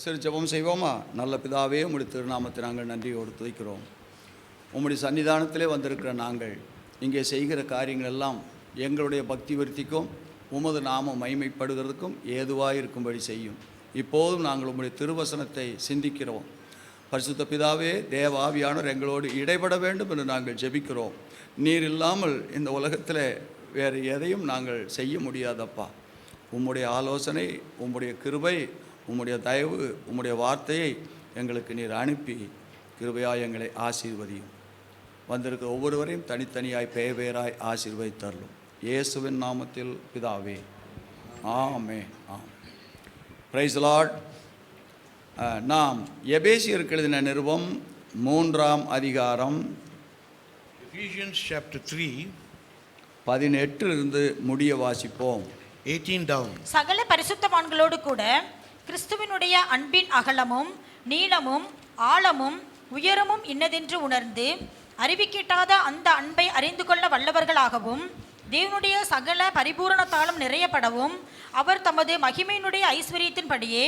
சரி, ஜெபம் செய்வோமா? நல்ல பிதாவே, உம்முடைய திருநாமத்தை நாங்கள் நன்றியோடு துதிக்கிறோம். உம்முடைய சன்னிதானத்திலே வந்திருக்கிற நாங்கள் இங்கே செய்கிற காரியங்கள் எல்லாம் எங்களுடைய பக்தி விருத்திக்கும் உமது நாமம் மகிமைப்படுகிறதுக்கும் ஏதுவாக இருக்கும்படி செய்யும். இப்போதும் நாங்கள் உம்முடைய திருவசனத்தை சிந்திக்கிறோம். பரிசுத்த பிதாவே, தேவ ஆவியானவர் எங்களோடு இடைபட வேண்டும் என்று நாங்கள் ஜெபிக்கிறோம். நீர் இல்லாமல் இந்த உலகத்தில் வேறு எதையும் நாங்கள் செய்ய முடியாதப்பா. உம்முடைய ஆலோசனை, உம்முடைய கிருபை, உம்முடைய தயவு, உம்முடைய வார்த்தையை எங்களுக்கு நீர் அனுப்பி கிருபையாய் எங்களை ஆசீர்வதியும். வந்திருக்கிற ஒவ்வொருவரையும் தனித்தனியாய் பேராய் ஆசீர்வதித்தருளும். இயேசுவின் நாமத்தில் பிதாவே, ஆமென். Praise the Lord. நாம் எபேசியருக்கு எழுதின நிருபம் 3ஆம் அதிகாரம் Ephesians chapter 3, 18 முடிய வாசிப்போம். 18 down. சகல பரிசுத்தவான்களோடு கூட கிறிஸ்துவினுடைய அன்பின் அகலமும் நீளமும் ஆழமும் உயரமும் இன்னதென்று உணர்ந்து அறிவிக்கிட்டாத அந்த அன்பை அறிந்து கொள்ள வல்லவர்களாகவும் தேவனுடைய சகல பரிபூரணத்தாலும் நிறையப்படவும் அவர் தமது மகிமையினுடைய ஐஸ்வர்யத்தின்படியே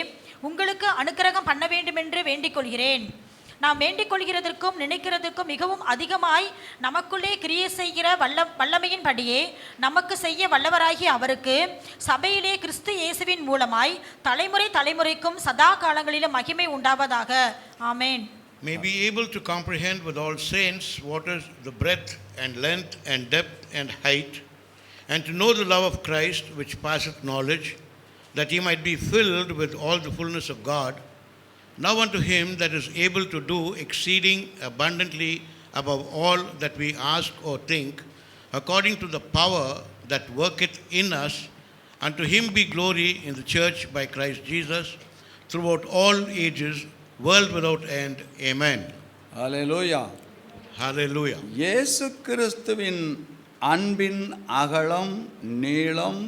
உங்களுக்கு அனுக்கிரகம் பண்ண வேண்டுமென்று வேண்டிக் கொள்கிறேன். நாம் வேண்டிக் கொள்கிறதற்கும் நினைக்கிறதற்கும் மிகவும் அதிகமாய் நமக்குள்ளே கிரியை செய்கிற வல்லமையின்படியே நமக்கு செய்ய வல்லவராகிய அவருக்கு சபையிலே கிறிஸ்து இயேசுவின் மூலமாய் தலைமுறை தலைமுறைக்கும் சதா காலங்களிலும் மகிமை உண்டாவதாக. ஆமென். May be able to comprehend with all saints what is the breadth and length and depth and height, and to know the love of Christ which passeth knowledge, that ye might be filled with all the fullness of God. Now unto him that is able to do exceeding abundantly above all that we ask or think, according to the power that worketh in us, unto him be glory in the church by Christ Jesus, throughout all ages, world without end. Amen. Hallelujah. Hallelujah. இயேசு கிறிஸ்துவின் அன்பின் அகலம், நீளம்,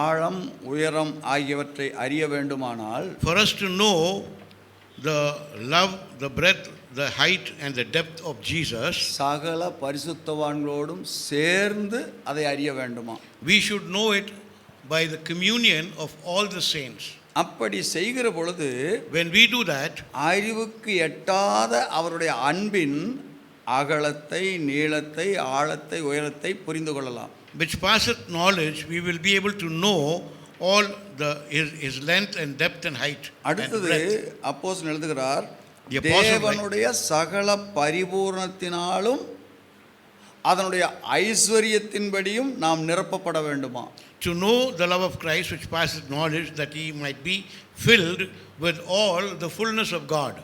ஆழம், உயரம் ஆகியவற்றை அறிய வேண்டுமானால், For us to know the love, the breadth, the height and the depth of Jesus, சகல பரிசுத்தவான்களோடும் சேர்ந்து அதை அறிய வேண்டுமா? we should know it by the communion of all the saints. அப்படி செய்கிற பொழுது, When we do that, அறிவுக்கு எட்டாத அவருடைய அன்பின் அகலத்தை, நீளத்தை, ஆழத்தை, உயரத்தை புரிந்து கொள்ளலாம். which passeth knowledge, we will be able to know all his length and depth and height and அடுத்தது breadth. அப்போஸ்தலன் எழுதுகிறார், The apostle தேவனுடைய சகல பரிபூரணத்தினாலும் அதனுடைய ஐஸ்வர்யத்தின்படியும் நாம் நிரப்பப்பட வேண்டுமா? To know the love of Christ which passeth knowledge, that he might be filled with all the fullness of God.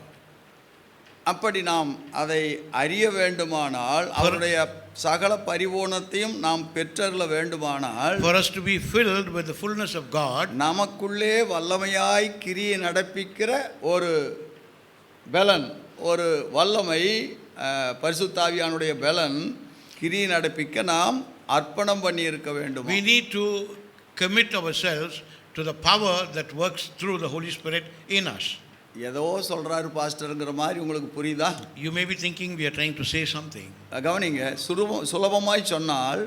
அப்படி நாம் அதை அறிய வேண்டுமானால், அவருடைய சகல பரிபூரணத்தையும் நாம் பெற்றருள வேண்டுமானால், For us to be filled with the fullness of God, நமக்குள்ளே வல்லமையாய் கிரியை நடப்பிக்கிற ஒரு பலன், ஒரு வல்லமை, பரிசுத்த ஆவியானுடைய பலன் கிரியை நடப்பிக்க நாம் அர்ப்பணம் பண்ணி இருக்க வேண்டும். we need to commit ourselves to the power that works through the Holy Spirit in us. ஏதோ சொல்றாரு பாஸ்டருங்கிற மாதிரி உங்களுக்கு புரியுதா? You may be thinking we are trying to say something. கவனிங்க, சுலபமாய் சொன்னால்,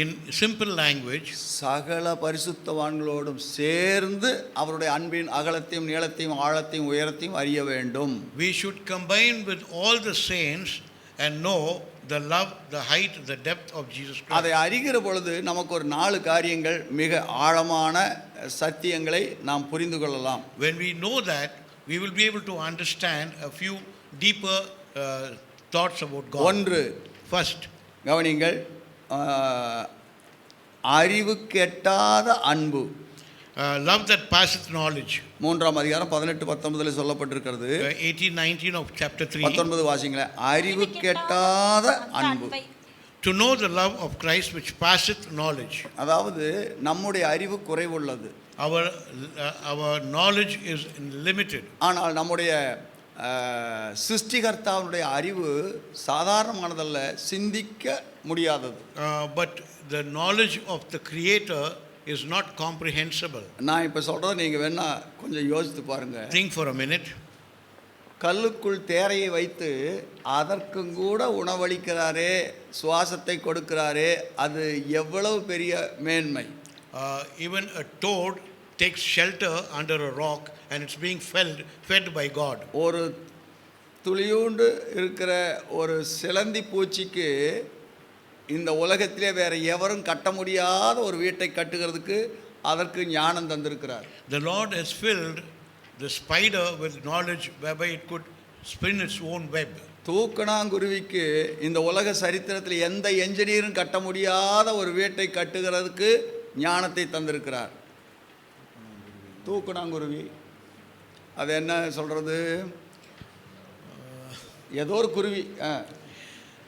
In simple language, சகல பரிசுத்தவான்களோடும் சேர்ந்து அவருடைய அன்பின் அகலத்தையும் நீளத்தையும் ஆழத்தையும் உயரத்தையும் அறிய வேண்டும். we should combine with all the saints and know the love, the height, the depth of Jesus Christ. அதை அறிகிற பொழுது நமக்கு ஒரு 4 காரியங்கள், மிக ஆழமான சத்தியங்களை நாம் புரிந்து கொள்ளலாம். When we know that, we will be able to understand a few deeper thoughts about God. ஒன்று, First, கவனிங்கள், அறிவுக்கெட்டாத அன்பு. love that passeth knowledge. 3ஆம் அதிகாரம் 18-19 சொல்லப்பட்டிருக்கிறது. 18-19 of chapter 3. 19 வாசிங்களேன். அறிவுக்கெட்டாத அன்பு. To know the love of Christ which passeth knowledge. அதாவது நம்முடைய அறிவு குறைவுள்ளது. Our knowledge is limited. ஆனால் நம்முடைய சிருஷ்டிகர்த்தாவுடைய அறிவு சாதாரணமானதல்ல, சிந்திக்க முடியாதது. But the knowledge of the Creator is not comprehensible. நான் இப்போ சொல்கிறத நீங்கள் வேணா கொஞ்சம் யோசித்து பாருங்க. Think for a minute. கல்லுக்குள் தேரையை வைத்து அதற்கும் கூட உணவளிக்கிறாரே, சுவாசத்தை கொடுக்கிறாரே, அது எவ்வளவு பெரிய மேன்மை. Even a toad takes shelter under a rock and it's being fed by God. ஒரு துளியூண்டு இருக்கிற ஒரு சிலந்தி பூச்சிக்கு இந்த உலகத்திலே வேற எவரும் கட்ட முடியாத ஒரு வீட்டை கட்டுகிறதுக்கு அதற்கு ஞானம் தந்திருக்கிறார். The Lord has filled the spider with knowledge whereby it could spin its own web. தூக்கணாங்குருவிக்கு இந்த உலக சரித்திரத்தில் எந்த என்ஜினியரும் கட்ட முடியாத ஒரு வீட்டை கட்டுகிறதுக்கு ஞானத்தை தந்திருக்கிறார். தூக்கணாங்குருவி அது என்ன சொல்கிறது, ஏதோ ஒரு குருவி.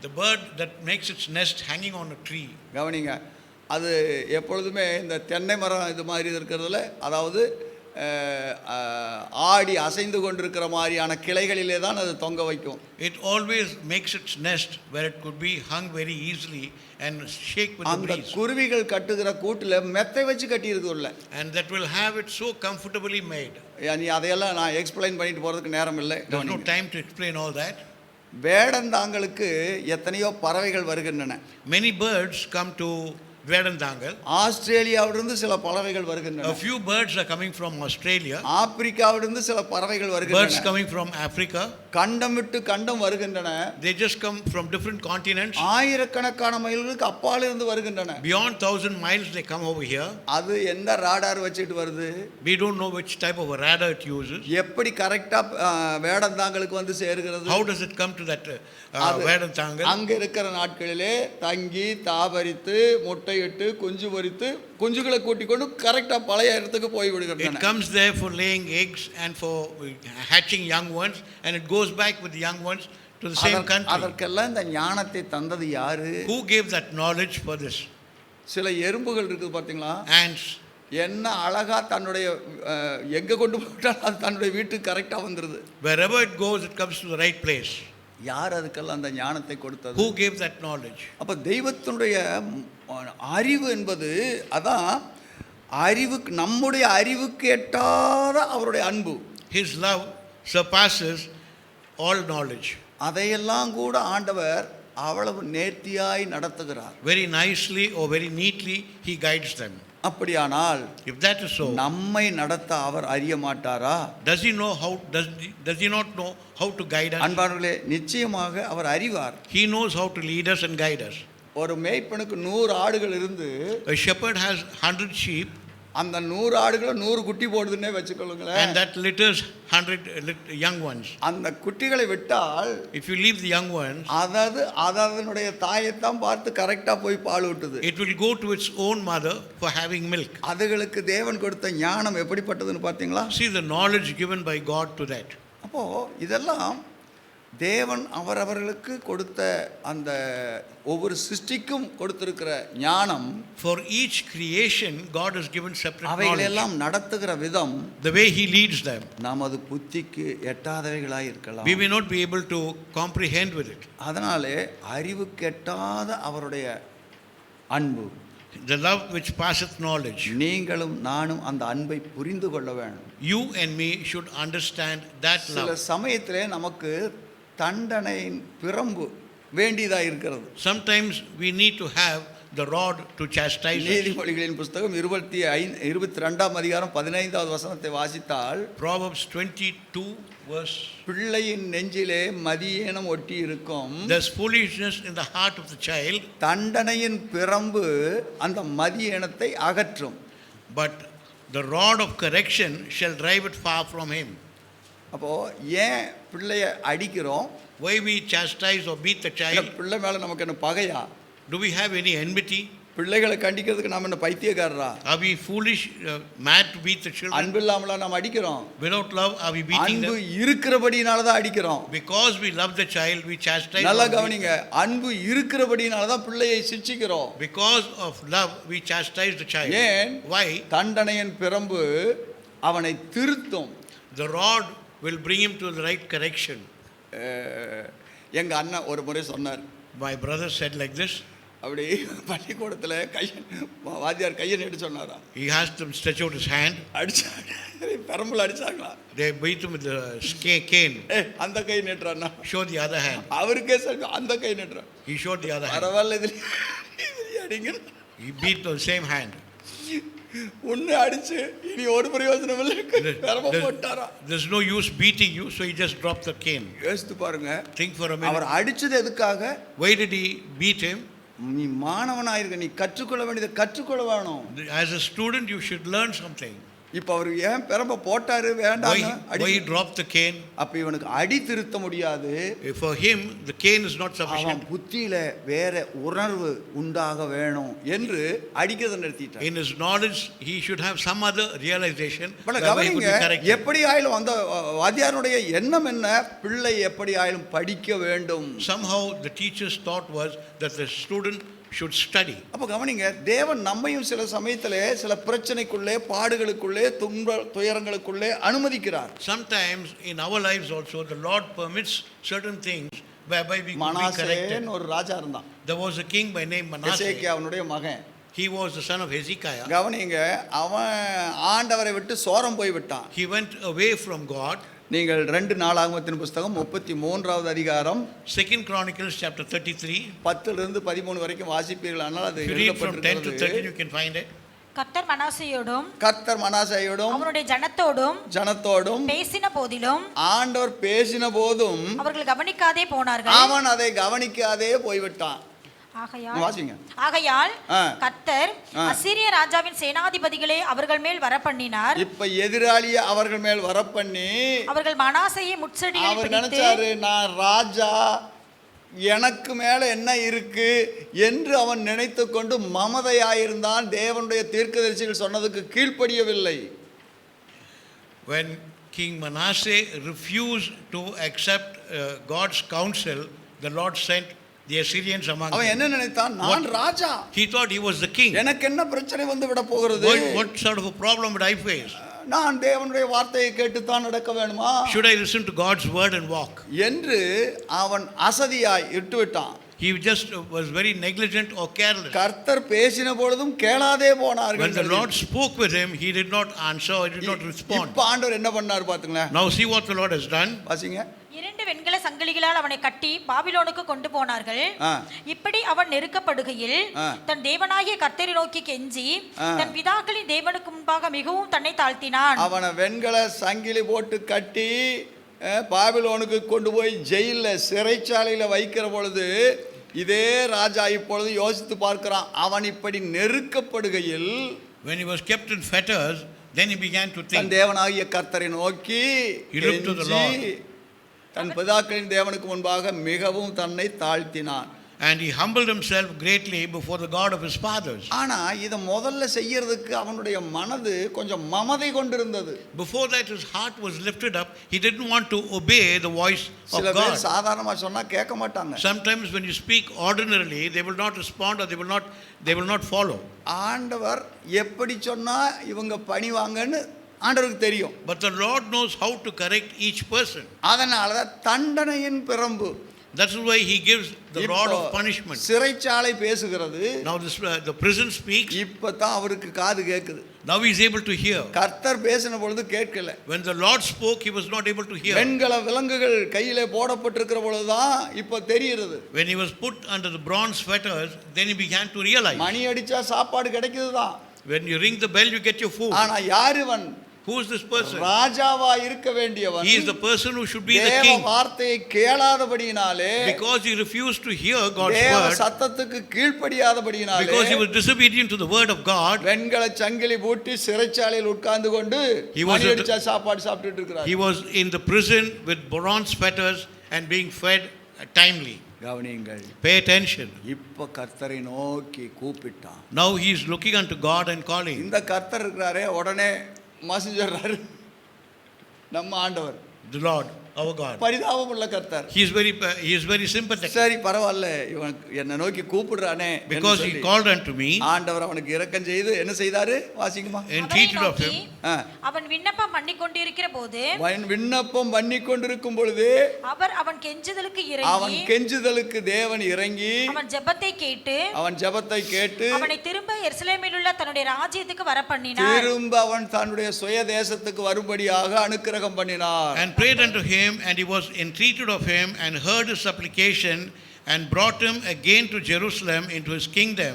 The bird that makes its nest hanging on a tree. கவனிங்க, அது எப்பொழுதுமே இந்த தென்னை மரம் இது மாதிரி இருக்கிறதுல, அதாவது ஆடி அசைந்து கொண்டிருக்கிற மாதிரியான கிளைகளிலே தான் அது தொங்க வைக்கும். It always makes its nest where it could be hung very easily and shake with the breeze. அந்த குருவிகள் கட்டுகிற கூட்டில் மெத்தை வச்சு கட்டி இருக்குல்ல, And that will have it so comfortably made. நீ அதையெல்லாம் நான் எக்ஸ்பிளைன் பண்ணிட்டு போகிறதுக்கு நேரம் இல்லை. There's no time to explain all that. வேடந்தாங்களுக்கு எத்தனையோ பறவைகள் வருகின்றன. Many birds come to Vedantangal. ஆஸ்திரேலியாவிலிருந்து சில பறவைகள் வருகின்றன. A few birds are coming from Australia. ஆப்பிரிக்காவிலிருந்து சில பறவைகள் வருகின்றன. Birds coming from Africa. கண்டம் விட்டு கண்டம் வருகின்றன. They just come from different continents. ஆயிரக்கணக்கான மைல்களுக்கு அப்பால் இருந்து வருகின்றன. Beyond 1,000 miles they come over here. அது எந்த ராடார் வச்சிட்டு வருது? We don't know which type of a radar it uses. எப்படி கரெக்டா வேடந்தாங்களுக்கு வந்து சேருகிறது? How does it come to that Vedantangal? அங்க இருக்கிற நாட்களிலே தங்கி தாபரித்து முட்டையிட்டு குஞ்சு பொரித்து குஞ்சுகளை கூட்டிக் கொண்டு கரெக்டா பழைய இடத்துக்கு போய் விடுகிறது. It comes there for laying eggs and for hatching young ones, and it goes back with the young ones to the same country. அதற்கெல்லாம் இந்த ஞானத்தை தந்தது யாரு? Who gave that knowledge for this? சில எறும்புகள் இருக்குது பார்த்தீங்களா? Ants. என்ன அழகா தன்னுடைய எங்க கொண்டு போட்டாலும் அது தன்னுடைய வீட்டுக்கு கரெக்டா வந்துருது. Wherever it goes, it comes to the right place. யார் அதுக்கெல்லாம் அந்த ஞானத்தை கொடுத்தது? Who gave that knowledge? அப்ப தெய்வத்தினுடைய அறிவு என்பது அதான் அறிவுக்கு, நம்முடைய அறிவுக்கு எட்டாத அவருடைய அன்பு. His love surpasses all knowledge. அதையெல்லாம் கூட ஆண்டவர் அவ்வளவு நேர்த்தியாய் நடத்துகிறார். Very nicely or very neatly he guides them. அப்படியானால் If that is so, நம்மை நடத்த அவர் அறிய மாட்டாரா? does he know how? Does he not know how to guide us? அன்பானவர்களே, நிச்சயமாக அவர் அறிவார். He knows how to lead us and guide us. ஒரு மேய்ப்பனுக்கு 100 ஆடுகள் இருந்து A shepherd has 100 sheep. அந்த 100 ஆடுகளை 100 குட்டி போடுதுன்னே வச்சுக்கொள்ளுங்களேன். And that litters 100 young ones. அந்த குட்டிகளை விட்டால், If you leave the young ones, அதனுடைய தாயைத்தான் பார்த்து கரெக்டா போய் பால் ஊட்டுது. it will go to its own mother for having milk. அதுகளுக்கு தேவன் கொடுத்த ஞானம் எப்படிப்பட்டதுன்னு பார்த்தீங்களா? See the knowledge given by God to that. அப்போ இதெல்லாம் தேவன் அவரவர்களுக்கு கொடுத்த அந்த ஒவ்வொரு சிருஷ்டிக்கும் கொடுத்திருக்கிற ஞானம். For each creation God has given separate knowledge. அவைகளெல்லாம் நடத்துகிற விதம், The way he leads them, நமது புத்திக்கு எட்டாதவைகளாய் இருக்கலாம். we may not be able to comprehend with it. அதனாலே அறிவுக்கு எட்டாத அவருடைய அன்பு, The love which passeth knowledge. நீங்களும் நானும் அந்த அன்பை புரிந்து கொள்ள வேண்டும். You and me should understand that சில love. சமயத்திலே நமக்கு தண்டனையின் பிரம்பு வேண்டியதா இருக்கிறது. Sometimes we need to have the rod to chastise us. நீதிமொழிகளின் புத்தகம் 22ஆம் அதிகாரம் 15வது வசனத்தை வாசித்தால், Proverbs 22 verse. பிள்ளையின் நெஞ்சிலே மதியீனம் ஒட்டி இருக்கும், There's foolishness in the heart of the child, தண்டனையின் பிரம்பு அந்த மதியீனத்தை அகற்றும். but the rod of correction shall drive it far from him. அப்போ ஏன் பிள்ளைய அடிக்கிறோம்? Why we chastise or beat the child? பிள்ளை மேல நமக்கு என்ன பகையா? Do we have any enmity? பிள்ளைகளை கண்டிக்கிறதுக்கு நாம என்ன பைத்தியக்காரரா? Are we foolish, mad to beat the children? அன்பு இல்லாமல நாம அடிக்கிறோம். Without love, are we beating அன்பு them? இருக்கிறபடினால தான் அடிக்கிறோம். Because we love the child, we chastise. நல்லா கவனிங்க, அன்பு இருக்கிறபடினால தான் பிள்ளையை சிட்சிக்கிறோம். Because of love, we chastise the child. ஏன்? Why? தண்டனையின் பிரம்பு அவனை திருத்தும். The rod will bring him to the right correction. எங்க அண்ணன் ஒரு முறை சொன்னார். My brother said like this. அப்படி பள்ளிக்கூடத்தில் வாத்தியார் கையை நீட்டு சொன்னாரா? He asked them to stretch out his hand. அடிச்சாங்க, பெரம்புல அடிச்சாங்களா? They beat him with the cane. அந்த கை நீட்டுறான்னா, Show the other hand. அவருக்கே சொல்லி அந்த கை நீட்டுறான். He showed the other hand. பரவாயில்ல, இதில் அடிங்க. He beat the same hand. உன்னை அடிச்சு இனி ஒரு பிரயோஜனம் இல்லை பெரம்ப போட்டாரா. There's no use beating you, so he just dropped the cane. யோசித்து பாருங்க, Think for a minute. அவர் அடிச்சது எதுக்காக? Why did he beat him? நீ மாணவனாயிருக்க, நீ கற்றுக்கொள்ள வேண்டியதை கற்றுக்கொள்ள வேணும். As a student, you should learn something. இப்ப அவர் ஏன் பெரம்ப போட்டாரு Why வேண்டாம் he dropped the cane? அப்ப இவனுக்கு அடி திருத்த முடியாது. For him, the cane is not அவன் sufficient. புத்தியில வேற உணர்வு உண்டாக வேணும் என்று அடிக்கிறத நிறுத்திட்டார். In his knowledge, he should have some other realization பல whereby he could கவனிங்க, be corrected. எப்படி ஆயிலும் அந்த வாத்தியாருடைய எண்ணம் என்ன? பிள்ளை எப்படி ஆயிலும் படிக்க வேண்டும். Somehow, the teacher's thought was that the student should study. அப்ப கவனிங்க, தேவன் நம்மையும் சில சமயத்திலே சில பிரச்சனைக்குள்ளே, பாடுகளுக்குள்ளே, துயரங்களுக்குள்ளே அனுமதிக்கிறார். Sometimes in our lives also, the Lord permits certain things whereby we could be corrected. மனாசேன்னு ஒரு ராஜா இருந்தான். There was a king by name Manasseh. எசேக்கியாவுடைய மகன். He was the son of Hezekiah. கவனிங்க, அவன் ஆண்டவரை விட்டு சோரம் போய் விட்டான். He went away from God. நீங்கள் 2 நாளாகமத்தின் புஸ்தகம் 33வது அதிகாரம் 2 Chronicles chapter 33. 10 இருந்து 13 வரைக்கும் வாசிப்பீர்கள். ஆனால் அது If you read from 10 to 13, எழுதப்பட்டிருக்கிறது. you can find it. கர்த்தர் மனாசேயோடும் கர்த்தர் மனாசேயோடும் அவனுடைய ஜனத்தோடும் பேசின போதிலும் ஆண்டவர் பேசின போதும் அவர்கள் கவனிக்காதே போனார்கள். அவன் அதை கவனிக்காதே போய்விட்டான். ஆகையால் கர்த்தர் அசீரிய ராஜாவின் சேனாதிபதிகளை அவர்கள் மேல் வரப்பண்ணினார். இப்ப எதிராளியை அவர்கள் மேல் வரப்பண்ணி அவர்கள் மனாசேயை முட்செடியில் அவர் பிடித்து, நினைச்சாரு, நான் ராஜா, எனக்கு மேல என்ன இருக்கு என்று அவன் நினைத்து கொண்டு மமதையாயிருந்தான். தேவனுடைய தீர்க்கதரிசிகள் சொன்னதுக்கு கீழ்ப்படியவில்லை. When King Manasseh refused to accept God's counsel, the Lord sent the Assyrians among அவன் them. என்ன நினைத்தான்? நான் ராஜா, He thought he was the king. எனக்கு என்ன பிரச்சனை வந்து விட போகிறது? What sort of a problem would I face? நான் தேவனுடைய வார்த்தையை கேட்டுத்தான் நடக்க வேணுமா? Should I listen to God's word and walk? என்று அவன் அசதியாய் விட்டுவிட்டான். He just was very negligent or careless. கர்த்தர் பேசின பொழுதும் கேளாதே போனார்கள். When the Lord spoke with him, he did not answer or did not respond. இப்ப ஆண்டவர் என்ன பண்ணார் பாத்தீங்களா? Now see what the Lord has done. வாசிங்க. 2 வெண்கல சங்கிலிகளால் அவனை கட்டி பாபிலோனுக்கு கொண்டு போனார்கள். இப்படி அவன் நெருக்கப்படுகையில் தன் தேவனாகிய கர்த்தரை நோக்கி கெஞ்சி தன் பிதாக்களின் தேவனுக்கு முன்பாக மிகவும் தன்னை தாழ்த்தினான். அவனை வெண்கல சங்கிலி போட்டு கட்டி பாபிலோனுக்கு கொண்டு போய் ஜெயில சிறைச்சாலையில வைக்கிற பொழுது இதே ராஜா இப்பொழுது யோசித்து பார்க்கிறான். அவன் இப்படி நெருக்கப்படுகையில் when he was kept in fetters, then he began to think. தன் தேவனாகிய கர்த்தரை நோக்கி தன் பிதாக்களின் தேவனுக்கு முன்பாக மிகவும் தன்னை தாழ்த்தினான். And he humbled himself greatly before the God of his fathers. ஆனா இத முதல்ல செய்யிறதுக்கு அவனுடைய மனது கொஞ்சம் மமதை கொண்டிருந்தது. Before that his heart was lifted up. He didn't want to obey the voice of சில God. பேர் சாதாரணமா சொன்னா கேட்க மாட்டாங்க. Sometimes when you speak ordinarily, they will not respond or they will not follow. ஆண்டவர் எப்படி சொன்னா இவங்க பணிவாங்கன்னு ஆண்டவருக்கு தெரியும். But the Lord knows how to correct each person. அதனால தான் தண்டனையின் பிரம்பு. That's why he gives the rod of punishment. சிறைச்சாலை பேசுகிறது. Now the prison speaks. இப்பதான் அவருக்கு காது கேக்குது. Now he is able to hear. கர்த்தர் பேசின பொழுது கேட்கல. When the Lord spoke, he was not able to hear. வெண்கல விலங்குகள் கையிலே போடப்பட்டிருக்கிற பொழுதுதான் இப்ப தெரியுது. When he was put under the bronze fetters, then he began to realize. மணி அடிச்சா சாப்பாடு கிடைக்குதுதான். When you ring the bell, you get your food. ஆனா யார் இவன்? Who is this person? ராஜாவா இருக்க வேண்டியவன். He is the person who should be the king. தேவ வார்த்தையை கேளாதபடியினாலே, because he refused to hear God's தேவ word, சத்தத்துக்கு கீழ்ப்படியாதபடியினாலே, because he was disobedient to the word of God, வெண்கல சங்கிலி பூட்டி சிறைச்சாலையில் உட்கார்ந்து கொண்டு மணி அடிச்சா சாப்பாடு சாப்பிட்டுட்டு இருக்கிறார். he was in the prison with bronze fetters and being fed timely. கவனியுங்கள். Pay attention. இப்ப கர்த்தரை நோக்கி கூப்பிட்டான். Now he is looking unto God and calling. இந்த கர்த்தர் இருக்கிறாரே, உடனே மசிஞ்சிடுறாரு நம்ம ஆண்டவர், the Lord, our God. பரிதாபம் உள்ள கர்த்தர். He is very sympathetic. சரி பரவாயில்ல, இவன் என்ன நோக்கி கூப்பிடுறானே, because he called unto me. ஆண்டவர் அவனுக்கு இரக்கம் செய்து என்ன செய்தாரு? வாசிக்குமா. entreated of him. அவன் விண்ணப்பம் பண்ணிக்கொண்டிருக்கிற போது, விண்ணப்பம் பண்ணிக்கொண்டிருக்கும் பொழுது அவன் கெஞ்சுதலுக்கு தேவன் இறங்கி அவன் ஜெபத்தை கேட்டு அவனை திரும்ப எருசலேமில் உள்ள தன்னுடைய ராஜ்யத்துக்கு வர பண்ணினார். திரும்ப அவன் தன்னுடைய சுய தேசத்துக்கு வரும்படியாக அனுக்கிரகம் பண்ணினார். and prayed unto him, and he was entreated of him, and heard his supplication, and brought him again to Jerusalem into his kingdom.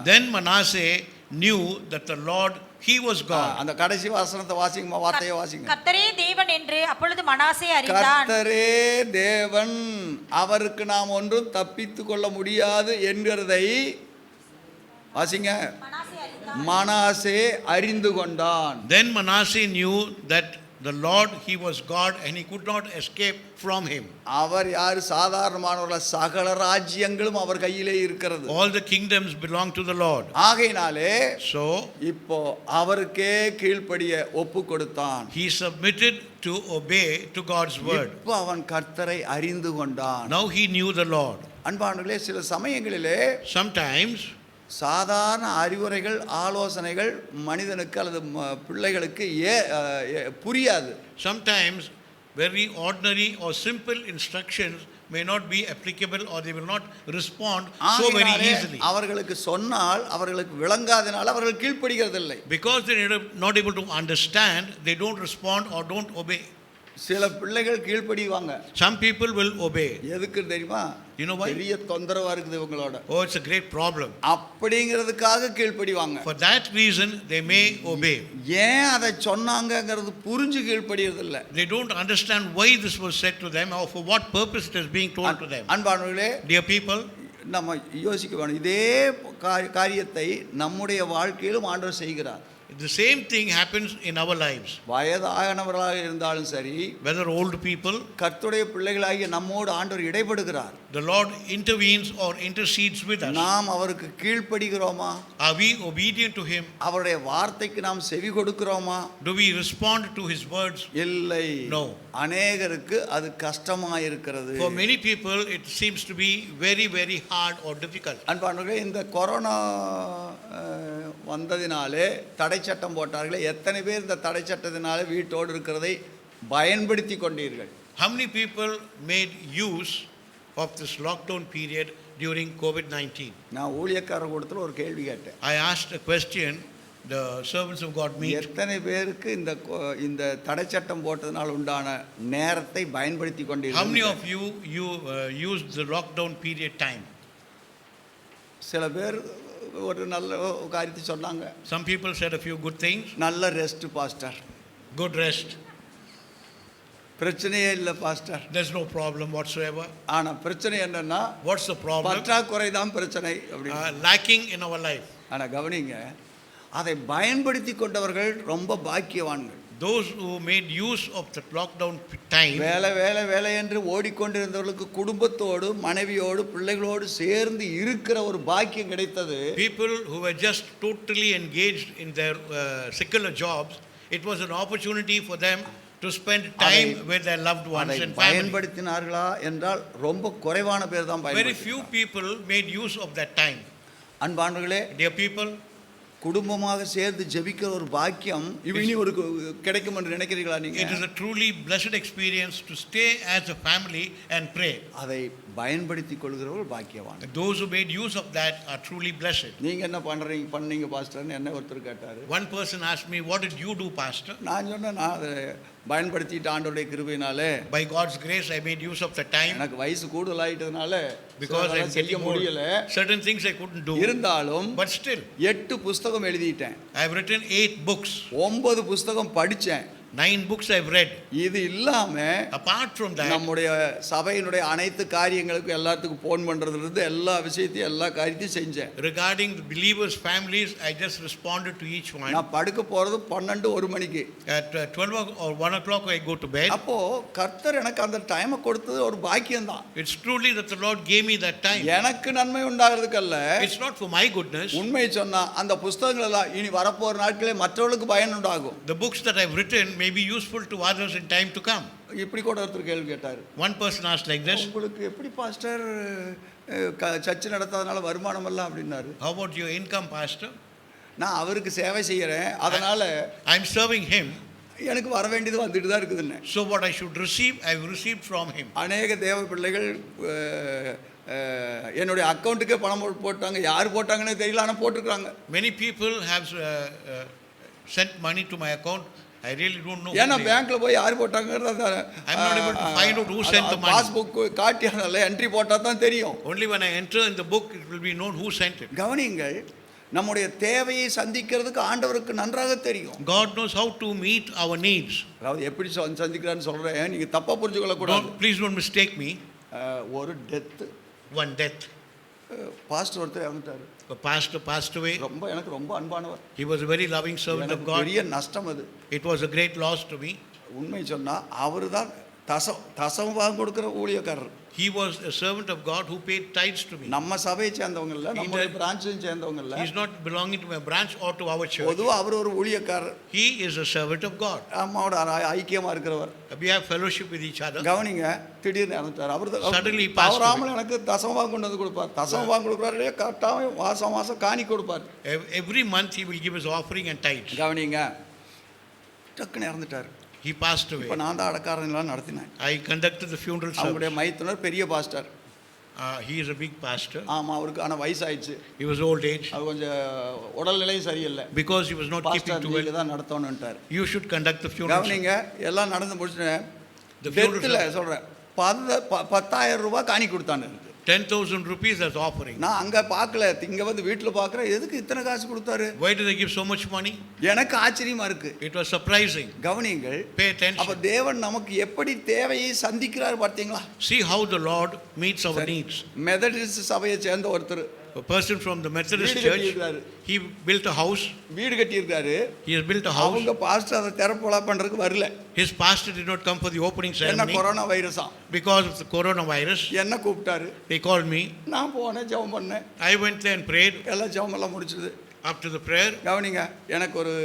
Then Manasseh knew that the Lord he was God. அந்த கடைசி வசனத்தை வாசிங்க, வார்த்தையை வாசிங்க. கர்த்தரே தேவன் என்று அப்பொழுது மனாசே அறிந்தான். கர்த்தரே தேவன், அவருக்கு நாம் ஒன்றும் தப்பித்து கொள்ள முடியாது என்கிறதை வாசிங்க. மனாசே அறிந்து கொண்டான். Then Manasseh knew that the Lord, he was God and he could not escape from him. அவர் யார்? சாதாரணமானவர்கள, சகல ராஜ்யங்களும் அவர் கையிலே இருக்கிறது. All the kingdoms belong to the Lord. ஆகையினாலே So இப்போ அவருக்கே கீழ்ப்படிய ஒப்பு கொடுத்தான். he submitted to obey to God's word. இப்போ அவன் கர்த்தரை அறிந்து கொண்டான். Now he knew the Lord. அன்பானவர்களே, சில சமயங்களிலே Sometimes சாதாரண அறிவுரைகள், ஆலோசனைகள் மனிதனுக்கு அல்லது பிள்ளைகளுக்கு புரியாது. Sometimes very ordinary or simple instructions may not be applicable or they will not respond so very easily. அவர்களுக்கு சொன்னால் அவர்களுக்கு விளங்காதனால அவர்கள் கீழ்ப்படிகிறதில்லை. Because they are not able to understand, they don't respond or don't obey. சில பிள்ளைகள் கீழ்ப்படிவாங்க. Some people will obey. எதுக்கு தெரியுமா? You know why? பெரிய தொந்தரவா இருக்குது இவங்களோட. Oh, it's a great problem. அப்படிங்கிறதுக்காக கீழ்ப்படிவாங்க. For that reason they may obey. ஏன் அதை சொன்னாங்கங்கிறது புரிஞ்சு கீழ்ப்படியறதில்லை. They don't understand why this was said to them or for what purpose it is being told to them. அன்பானவர்களே, Dear people, நம்ம யோசிக்க வேணும். இதே காரியத்தை நம்முடைய வாழ்க்கையிலும் ஆண்டவர் செய்கிறார். the same thing happens in our lives. வயதானவர்களாக இருந்தாலும் சரி, Whether old people, கர்த்தருடைய பிள்ளைகளாகிய நம்மோடு ஆண்டவர் இடைப்படுகிறார். the Lord intervenes or intercedes with us. நாம் அவருக்கு கீழ்ப்படிகிறோமா? Are we obedient to him? அவருடைய வார்த்தைக்கு நாம் செவி கொடுக்கிறோமா? Do we respond to his words? இல்லை. No. அநேகருக்கு அது கஷ்டமாக இருக்கிறது. For many people it seems to be very very hard or difficult. அன்பானவர்களே, இந்த கொரோனா வந்ததினாலே தடை சட்டம் போட்டார்களே, எத்தனை பேர் இந்த தடை சட்டத்தினாலே வீட்டோடு இருக்கிறதை பயன்படுத்தி கொண்டீர்கள்? How many people made use of this lockdown period during COVID-19? நான் ஊழியக்காரர் கூடத்தில் ஒரு கேள்வி கேட்டேன். I asked a question, the servants of God meet. எத்தனை பேருக்கு இந்த தடை சட்டம் போட்டதனால் உண்டான நேரத்தை பயன்படுத்தி How many கொண்டீர்கள்? of you used the lockdown period time? சில பேர் ஒரு நல்ல காரியத்தை சொன்னாங்க. Some people said a few good things. நல்ல ரெஸ்ட் பாஸ்டர், Good rest. பிரச்சனையே இல்லை pastor. There's no problem whatsoever. ஆனா பிரச்சனை என்னன்னா, What's the problem? பற்றாக்குறை தான் பிரச்சனை அப்படின்னு. Lacking in our life. ஆனா கவனிங்க, அதை பயன்படுத்தி கொண்டவர்கள் ரொம்ப பாக்கியவான்கள். Those who made use of the lockdown time, வேலை வேலை வேலை என்று ஓடிக்கொண்டிருந்தவர்களுக்கு குடும்பத்தோடு, மனைவியோடு, பிள்ளைகளோடு சேர்ந்து இருக்கிற ஒரு பாக்கியம் கிடைத்தது. people who were just totally engaged in their secular jobs, it was an opportunity for them to spend time with their loved ones அதை and family. பயன்படுத்தினார்களா என்றால் ரொம்ப குறைவான பேர் தான் Very few பயன்படுத்தினார்கள். people made use of that time. அன்பானவர்களே, Dear people, குடும்பமாக சேர்ந்து ஜெபிக்கிற ஒரு பாக்கியம் இனி ஒரு கிடைக்கும் என்று நினைக்கிறீங்களா நீங்க? it is a truly blessed experience to stay as a family and pray. அதை பயன்படுத்திக் கொள்கிறவர்கள் பாக்கியவான். Those who made use of that are truly blessed. நீங்க என்ன பண்ணீங்க பாஸ்டர்னு என்ன ஒருத்தர் கேட்டாரு. One person asked me, what did you do, pastor? நான் சொன்னேன், நான் அதை பயன்படுத்திட்டு ஆண்டவருடைய கிருபையினாலே, By God's grace I made use of the time எனக்கு வயசு கூடுதலாயிட்டதுனால because I'm செய்ய getting old. முடியல. Certain things I couldn't do. இருந்தாலும் But still, 8 புஸ்தகம் எழுதிட்டேன். I've written 8 books. 9 புஸ்தகம் படிச்சேன். 9 books I've read. இது இல்லாம Apart from that, நம்முடைய சபையினுடைய அனைத்து காரியங்களுக்கும் எல்லாத்துக்கும் போன் பண்றதுல இருந்து எல்லா விஷயத்தையும் எல்லா காரியத்தையும் செஞ்சேன். regarding the believers' families, I just responded to each one. நான் படுக்க போறது 12-1 மணிக்கு. At 12 or 1 o'clock I go to bed. அப்போ கர்த்தர் எனக்கு அந்த டைமை கொடுத்தது ஒரு பாக்கியம் தான். It's truly that the Lord gave me that time. எனக்கு நன்மை உண்டாகிறதுக்கு அல்ல. It's not for my goodness. உண்மை சொன்னா அந்த புஸ்தகங்கள் எல்லாம் இனி வரப்போற நாட்களே மற்றவர்களுக்கு பயன் உண்டாகும். The books that I've written may be useful to others in time to come. இப்படி கூட ஒருத்தர் கேள்வி கேட்டாரு. One person asked like this, உங்களுக்கு எப்படி பாஸ்டர் சர்ச் நடத்தாதனால வருமானம் எல்லாம் அப்படின்னாரு. how about your income, pastor? நான் அவருக்கு சேவை செய்யறேன், அதனால I'm serving him, எனக்கு வர வேண்டியது வந்துட்டு தான் இருக்குதுன்னு. so what I should receive, I've received from him. அநேக தேவ பிள்ளைகள் என்னுடைய அக்கௌண்ட்டுக்கே பணம் போட்டாங்க. யார் போட்டாங்கன்னே தெரியல, ஆனால் போட்டுருக்காங்க. Many people have sent money to my account. I really don't know. ஏன்னா பேங்க்ல போய் யார் போட்டாங்கிறத I'm not able to find out who sent the money. Passbook காட்டியானல என்ட்ரி போட்டா தான் தெரியும். Only when I enter in the book it will be known who sent it. கவனிங்கள், நம்முடைய தேவையை சந்திக்கிறதுக்கு ஆண்டவருக்கு நன்றாக தெரியும். God knows how to meet our needs. அதாவது எப்படி சந்திக்கிறான்னு சொல்றேன், நீங்க தப்பா புரிஞ்சு கொள்ளக்கூடாது. Please don't mistake me. ஒரு டெத், One death. பாஸ்டர் ஒருத்தர் இறந்துட்டாரு. A pastor passed away. எனக்கு ரொம்ப அன்பானவர். He was a very loving servant of எனக்கு God. பெரிய நஷ்டம் அது. It was a great loss to me. உண்மை சொன்னா அவர்தான் தசம் வாங்க கொடுக்கிற ஊழியக்காரர். He was a servant of God who paid tithes to me. நம்ம சபையை சேர்ந்தவங்க இல்ல, நம்ம பிரான்ச்சையும் சேர்ந்தவங்க இல்ல. He is not belonging to my branch or to our church. பொதுவா அவர் ஒரு ஊழியக்காரர். He is a servant of God. அம்மாவோட ஐக்கியமா இருக்கிறவர். We have fellowship with each other. கவனிங்க, திடீர்னு இறந்துட்டார். Suddenly passed away. அவராமல் எனக்கு தசம் வாங்க கொண்டு வந்து கொடுப்பார். தசம் வாங்க கொடுக்குறாரு இல்லையா, கரெக்டாக மாசம் காணி கொடுப்பார். Every month he will give his offering and tithes. கவனிங்க, டக்குன்னு இறந்துட்டார். He passed away. இப்போ நான் தான் அடக்காரங்களாம் நடத்தினேன். I conducted the funeral அவருடைய service. மைத்துனர் பெரிய pastor. He is a big pastor. ஆமா, அவருக்கு ஆனால் வயசாயிடுச்சு. He was old age. அவர் கொஞ்சம் உடல்நிலையும் சரியில்லை. Because he was not keeping pastor to well. நீங்க தான் நடத்தணும்ட்டார். You should conduct the funeral service. கவனிங்க, எல்லாம் நடந்து முடிச்சுட்டேன். The funeral டெத்தில் service. சொல்கிறேன், 10,000 ரூபாய் காணி கொடுத்தான்னு இருக்கு. 10,000 rupees as offering. நான் அங்கே பார்க்கல, இங்கே வந்து வீட்டில் பார்க்குறேன், எதுக்கு இத்தனை காசு கொடுத்தாரு? Why did they give so much money? எனக்கு ஆச்சரியமா இருக்கு. It was surprising. கவனிங்கள், Pay அப்ப attention. தேவன் நமக்கு எப்படி தேவையை சந்திக்கிறார் பார்த்தீங்களா? See how the Lord meets our needs. Methodist சபையை சேர்ந்த ஒருத்தர் A person from the Methodist வீடு church, கட்டியிருக்காரு. he built a house. வீடு கட்டியிருக்காரு. He has built a house. அவங்க பாஸ்டர் அதை திறப்புலா பண்றதுக்கு வரல. His pastor did not come for the opening என்ன ceremony கொரோனா வைரஸா? because of the coronavirus. என்ன கூப்பிட்டாரு. They called me. நான் போனேன், ஜெபம் பண்ணேன். I went there and prayed. எல்லாம் ஜெபம் எல்லாம் முடிச்சது. After the prayer, கவனிங்க, எனக்கு ஒரு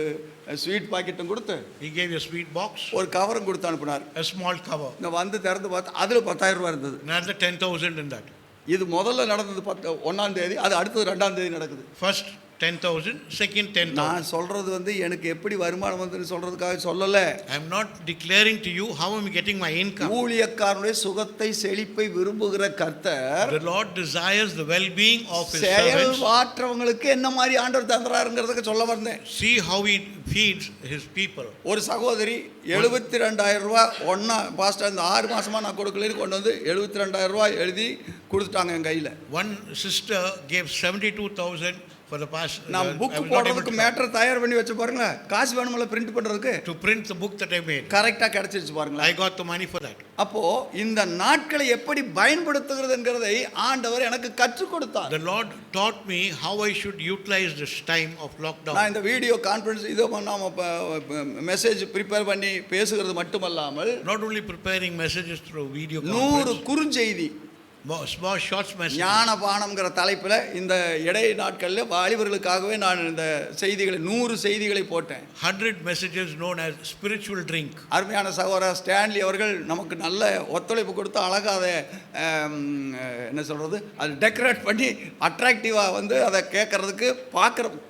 ஸ்வீட் பாக்கெட்டும் கொடுத்து he gave a sweet box, ஒரு கவரும் கொடுத்து அனுப்புனார். a small cover. இந்த வந்து திறந்து பார்த்தா அதுல 10,000 ரூபாய் இருந்தது. Another 10,000 in that. இது முதல்ல நடந்தது 1ஆம் தேதி, அது அடுத்தது 2ஆம் தேதி நடக்குது. First 10,000, second 10,000. நான் சொல்றது வந்து எனக்கு எப்படி வருமானம் வந்துன்னு சொல்றதுக்காக சொல்லல. I am not declaring to you how I am getting my income. ஊழியக்காரனுடைய சுகத்தை செழிப்பை விரும்புகிற கர்த்தர் The Lord desires the well-being of His servants. செயல்பாற்றவங்களுக்கு என்ன மாதிரி ஆண்டவர் தந்துறாருங்கிறதுக்கு சொல்ல வந்தேன். See how He feeds His people. ஒரு சகோதரி 72,000 ரூபாய் ஒன்னா பாஸ்டர் இந்த 6 மாசமா நான் கொடுக்கலன்னு கொண்டு வந்து 72,000 ரூபாய் எழுதி கொடுத்துட்டாங்க என் கையில. One sister gave 72,000 for the past. நான் புக் போடுறதுக்கு மேட்டர் தயார் பண்ணி வச்சு பாருங்களேன். காசு வேணும்ல பிரிண்ட் பண்றதுக்கு. To print the book that I made. கரெக்டா கிடைச்சிருச்சு பாருங்களேன். I got the money for that. அப்போ இந்த நாட்களை எப்படி பயன்படுத்துகிறது என்கிறதை ஆண்டவர் எனக்கு கற்றுக் கொடுத்தார். The Lord taught me how I should utilize this time of lockdown. நான் இந்த வீடியோ கான்ஃபரன்ஸ் இதோ நாம மெசேஜ் ப்ரிப்பேர் பண்ணி பேசுகிறது மட்டுமல்லாமல் Not only preparing messages through video 100 conference, குறுஞ்செய்தி small short messages. ஞானபானம்ங்கிற தலைப்பில் இந்த இடை நாட்களில் வாலிபர்களுக்காகவே நான் இந்த செய்திகளை 100 செய்திகளை போட்டேன். 100 messages known as spiritual drink. அருமையான சகோதரர் ஸ்டான்லி அவர்கள் நமக்கு நல்ல ஒத்துழைப்பு கொடுத்து அழகாக அதை என்ன சொல்கிறது, அது டெக்கரேட் பண்ணி அட்ராக்டிவாக வந்து அதை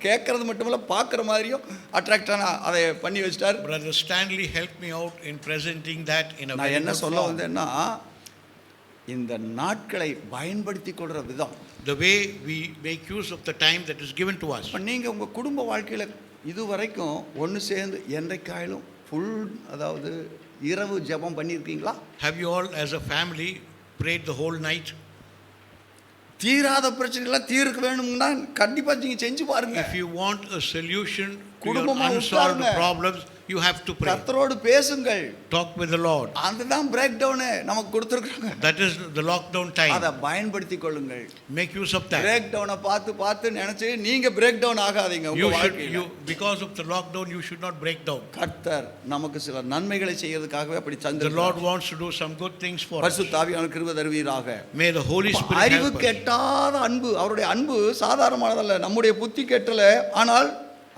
கேட்கறது மட்டுமில்ல பார்க்குற மாதிரியும் அட்ராக்டான அதை பண்ணி வச்சிட்டார். Brother Stanley helped me out in presenting that in a நான் very என்ன good சொல்ல form. வந்தேன்னா, இந்த நாட்களை பயன்படுத்தி கொள்கிற விதம், The way we make use of the time that is given to us. இப்போ நீங்கள் உங்கள் குடும்ப வாழ்க்கையில் இதுவரைக்கும் ஒன்று சேர்ந்து என்றைக்காயிலும் அதாவது இரவு ஜெபம் பண்ணியிருக்கீங்களா? Have you all as a family prayed the whole night? தீராத பிரச்சனைலாம் தீர்க்க வேணும்னா கண்டிப்பாக நீங்கள் செஞ்சு பாருங்க. If you want a solution to your குடும்பமா unsolved உட்காருங்க. problems, you have to pray. கர்த்தரோடு பேசுங்கள். Talk with the Lord. அதுதான் பிரேக் டவுனு நமக்கு கொடுத்துருக்காங்க. That is the lockdown time. அதை பயன்படுத்தி கொள்ளுங்கள். Make use of that. பிரேக் டவுனை பார்த்து நினைச்சு நீங்க பிரேக் டவுன் ஆகாதீங்க உங்க வாழ்க்கையில. Because of the lockdown, you should not break down. கர்த்தர் நமக்கு சில நன்மைகளை செய்யறதுக்காகவே அப்படி The தந்திருக்கிறார். Lord wants to do some good things for us. பரிசுத்த ஆவியானவர் கிருபை தருவீராக. May the Holy Spirit அறிவு help us. கெட்டாத அன்பு, அவருடைய அன்பு சாதாரணமானதல்ல. நம்முடைய புத்தி கெட்டல, ஆனால்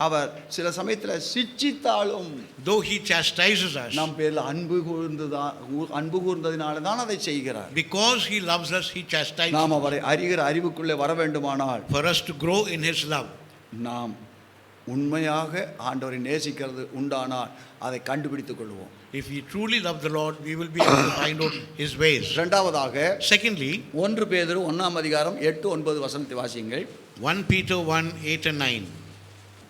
அவர் சில சமயத்தில் சிட்சித்தாலும் Though He chastises us, நம் பேரில் அன்பு கூர்ந்ததினால தான் அதை செய்கிறார். because He loves us, He chastises நாம் us. அவரை அறிகிற அறிவுக்குள்ளே வர வேண்டுமானால் For us to grow in His love, நாம் உண்மையாக ஆண்டவரை நேசிக்கிறது உண்டானால் அதை கண்டுபிடித்துக் கொள்வோம். if we truly love the Lord, we will be able to find out His ways. இரண்டாவதாக Secondly, 1 பேதுரு 1ஆம் அதிகாரம் 8-9 வசனத்தை வாசியுங்கள். 1 Peter 1:8 and 9.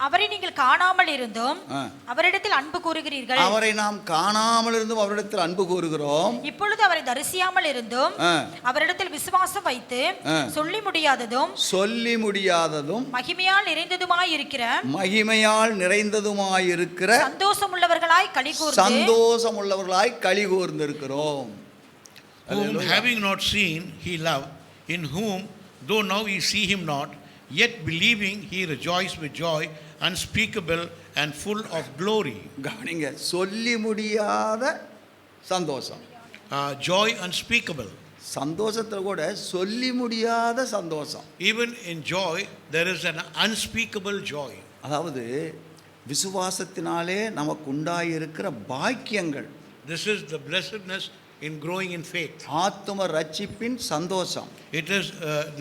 அவரை நீங்கள் காணாமல் இருந்தும் ஆ. அவரிடத்தில் அன்பு கூறுகிறீர்கள். அவரை நாம் காணாமல் இருந்தும் அவரிடத்தில் அன்பு கூறுகிறோம். இப்பொழுது அவரை தரிசியாமல் இருந்தும் ஆ. அவரிடத்தில் விசுவாசம் வைத்து ஆ. சொல்லி முடியாததும் சொல்லி முடியாததும் மகிமையால் நிறைந்ததுமாய் இருக்கிற மகிமையால் நிறைந்ததுமாயிருக்கிற சந்தோஷமுள்ளவர்களாய் களிகூர்ந்து சந்தோஷம் உள்ளவர்களாய் களி கூர்ந்திருக்கிறோம். Whom having not seen he loved, in whom though now we see him not, yet believing he rejoiced with joy unspeakable and full of glory. கவனிங்க, சொல்லி முடியாத சந்தோஷம். Joy unspeakable. சந்தோஷத்தில் கூட சொல்லி முடியாத சந்தோஷம். Even in joy there is an unspeakable joy. அதாவது விசுவாசத்தினாலே நமக்கு உண்டாயிருக்கிற பாக்கியங்கள். This is the blessedness in growing in faith. ஆத்தும ரட்சிப்பின் சந்தோஷம். It is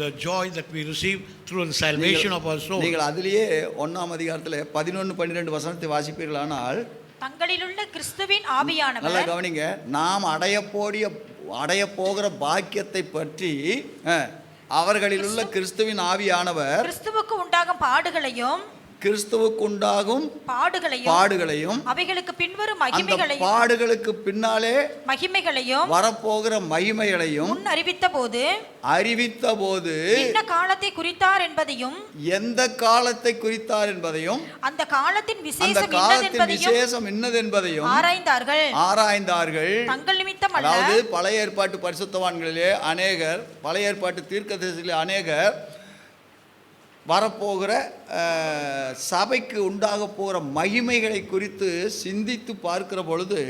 the joy that we receive through the salvation of our soul. நீங்கள் அதிலேயே 1ஆம் அதிகாரத்தில் 11-12 வசனத்தை வாசிப்பீர்களானால், தங்களிலுள்ள கிறிஸ்துவின் நல்லா ஆவியானவர் கவனிங்க, நாம் அடைய போகிற பாக்கியத்தை பற்றி அவர்களிலுள்ள கிறிஸ்துவின் ஆவியானவர் கிறிஸ்துவுக்கு உண்டாகும் பாடுகளையும் பாடுகளையும் அவைகளுக்கு பின்வரும் அந்த மகிமைகளையும் பாடுகளுக்கு பின்னாலே வரப்போகிற மகிமைகளையும் முன் அறிவித்த போது என்ன காலத்தை குறித்தார் என்பதையும் எந்த காலத்தை குறித்தார் என்பதையும் அந்த காலத்தின் விசேஷம் இன்னதென்பதையும் ஆராய்ந்தார்கள். தங்கள் நிமித்தம் அல்ல. அதாவது பழைய ஏற்பாட்டு பரிசுத்தவான்களிலே அநேகர், பழைய ஏற்பாட்டு தீர்க்கதரிசிகளிலே அநேகர் வரப்போகிற சபைக்கு உண்டாக போகிற மகிமைகளை குறித்து சிந்தித்து பார்க்கிற பொழுது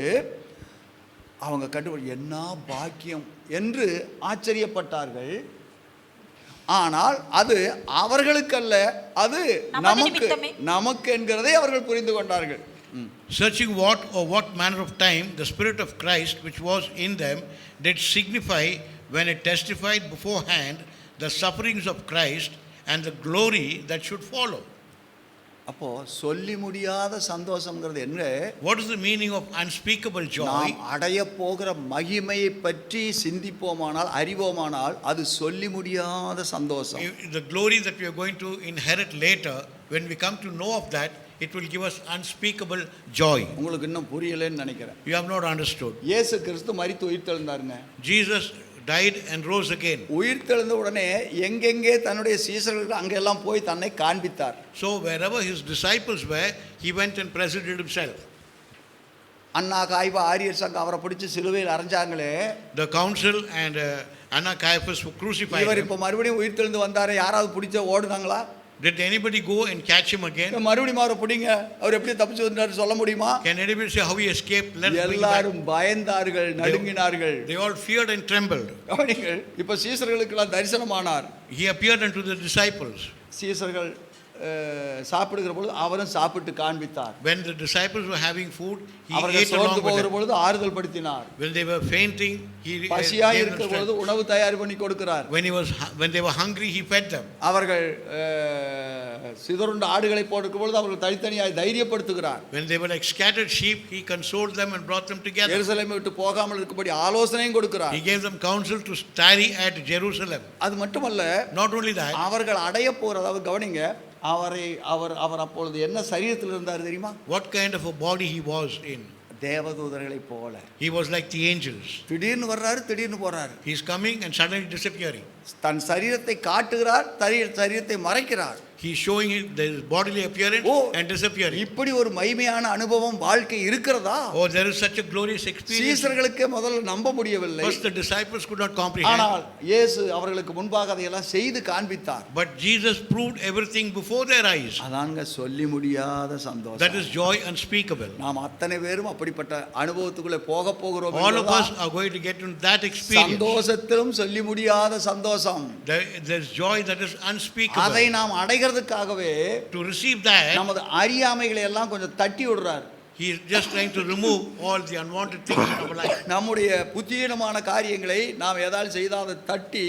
அவங்க கண்டுபிடி என்ன பாக்கியம் என்று ஆச்சரியப்பட்டார்கள். ஆனால் அது அவர்களுக்கல்ல, அது நமக்கு என்கிறதை அவர்கள் புரிந்து கொண்டார்கள். Searching what manner of time the Spirit of Christ which was in them did signify when it testified beforehand the sufferings of Christ and the glory that should follow. அப்போ சொல்லி முடியாத சந்தோஷம்ங்கிறது என்ன? What is the meaning of unspeakable joy? நாம் அடைய போகிற மகிமையை பற்றி சிந்திப்போமானால், அறிவோமானால், அது சொல்லி முடியாத சந்தோஷம். The glory that we are going to inherit later, when we come to know of that, it will give us unspeakable joy. உங்களுக்கு இன்னும் புரியலன்னு நினைக்கிறேன். You have not understood. இயேசு கிறிஸ்து மரித்து உயிர்த்தெழுந்தாருங்க. Jesus died and rose again. உயிர்த்தெழுந்த உடனே எங்கெங்கே தன்னுடைய சீஷர்களுக்கு அங்கெல்லாம் போய் தன்னை காண்பித்தார். So wherever his disciples were, he went and presented himself. அண்ணா காய்பா ஆரியர் சங்கம் அவரை பிடிச்சி சிலுவையில் அறைஞ்சாங்களே. The council and Anna Caiaphas were crucified. இவர் இப்போ மறுபடியும் உயிர்த்தெழுந்து வந்தாரு, யாராவது பிடிச்ச ஓடுனாங்களா? Did anybody go and catch him again? மறுபடியும் அவரை பிடிங்க, அவர் எப்படி தப்பிச்சு வந்தாரு சொல்ல முடியுமா? Can anybody say how he escaped? எல்லாரும் பயந்தார்கள், நடுங்கினார்கள். They all feared and trembled. கவனிங்கள், இப்போ சீஷர்களுக்கு எல்லாம் தரிசனமானார். He appeared unto the disciples. சீஷர்கள் சாப்பிடுகிற பொழுது அவரும் சாப்பிட்டு காண்பித்தார். When the disciples were having food, he அவர்கள் ate along சோர்ந்து with போகிற them. பொழுது ஆறுதல் படுத்தினார். When they were fainting, he பசியாய் இருக்கிற பொழுது உணவு தயார் பண்ணி கொடுக்கிறார். when they were hungry, he fed them. அவர்கள் சிதறுண்ட ஆடுகளை போடுகிற பொழுது அவர்கள் தனித்தனியாய் தைரியப்படுத்துகிறார். When they were like scattered sheep, he consoled them and brought them together. எருசலேமை விட்டு போகாமல் இருக்கும்படி ஆலோசனையும் கொடுக்கிறார். He gave them counsel to tarry at Jerusalem. அது மட்டுமல்ல, Not only that, அவர்கள் அடைய போற, அதாவது கவனிங்க, அவர் அப்பொழுது என்ன சரீரத்தில் இருந்தார் தெரியுமா? what kind of a body he was in? தேவதூதர்களை போல. He was like the angels. திடீர்னு வர்றாரு, திடீர்னு போறாரு. He is coming and suddenly disappearing. தன் சரீரத்தை காட்டுகிறார், சரீரத்தை மறைக்கிறார். He is showing his bodily appearance and disappearing. இப்படி ஒரு மகிமையான அனுபவம் வாழ்க்கை இருக்கிறதா? Oh, there is such a glorious experience. சீஷர்களுக்கு முதல்ல நம்ப முடியவில்லை. First the disciples could not comprehend. ஆனால் இயேசு அவர்களுக்கு முன்பாக அதையெல்லாம் செய்து காண்பித்தார். But Jesus proved everything before their eyes. அதாங்க சொல்லி முடியாத சந்தோஷம். That is joy unspeakable. நாம் அத்தனை பேரும் அப்படிப்பட்ட அனுபவத்துக்குள்ளே போகிறோம். All of us are going to get into that experience. சந்தோஷத்திலும் சொல்லி முடியாத சந்தோஷம். There is joy that is unspeakable. அதை நாம் அடைகிறதுக்காகவே to receive that, நமது அறியாமைகளை எல்லாம் கொஞ்சம் தட்டி விடுறார். he is just trying to remove all the unwanted things in our life. நம்முடைய புத்தியீனமான காரியங்களை நாம் ஏதாவது செய்தால் அதை தட்டி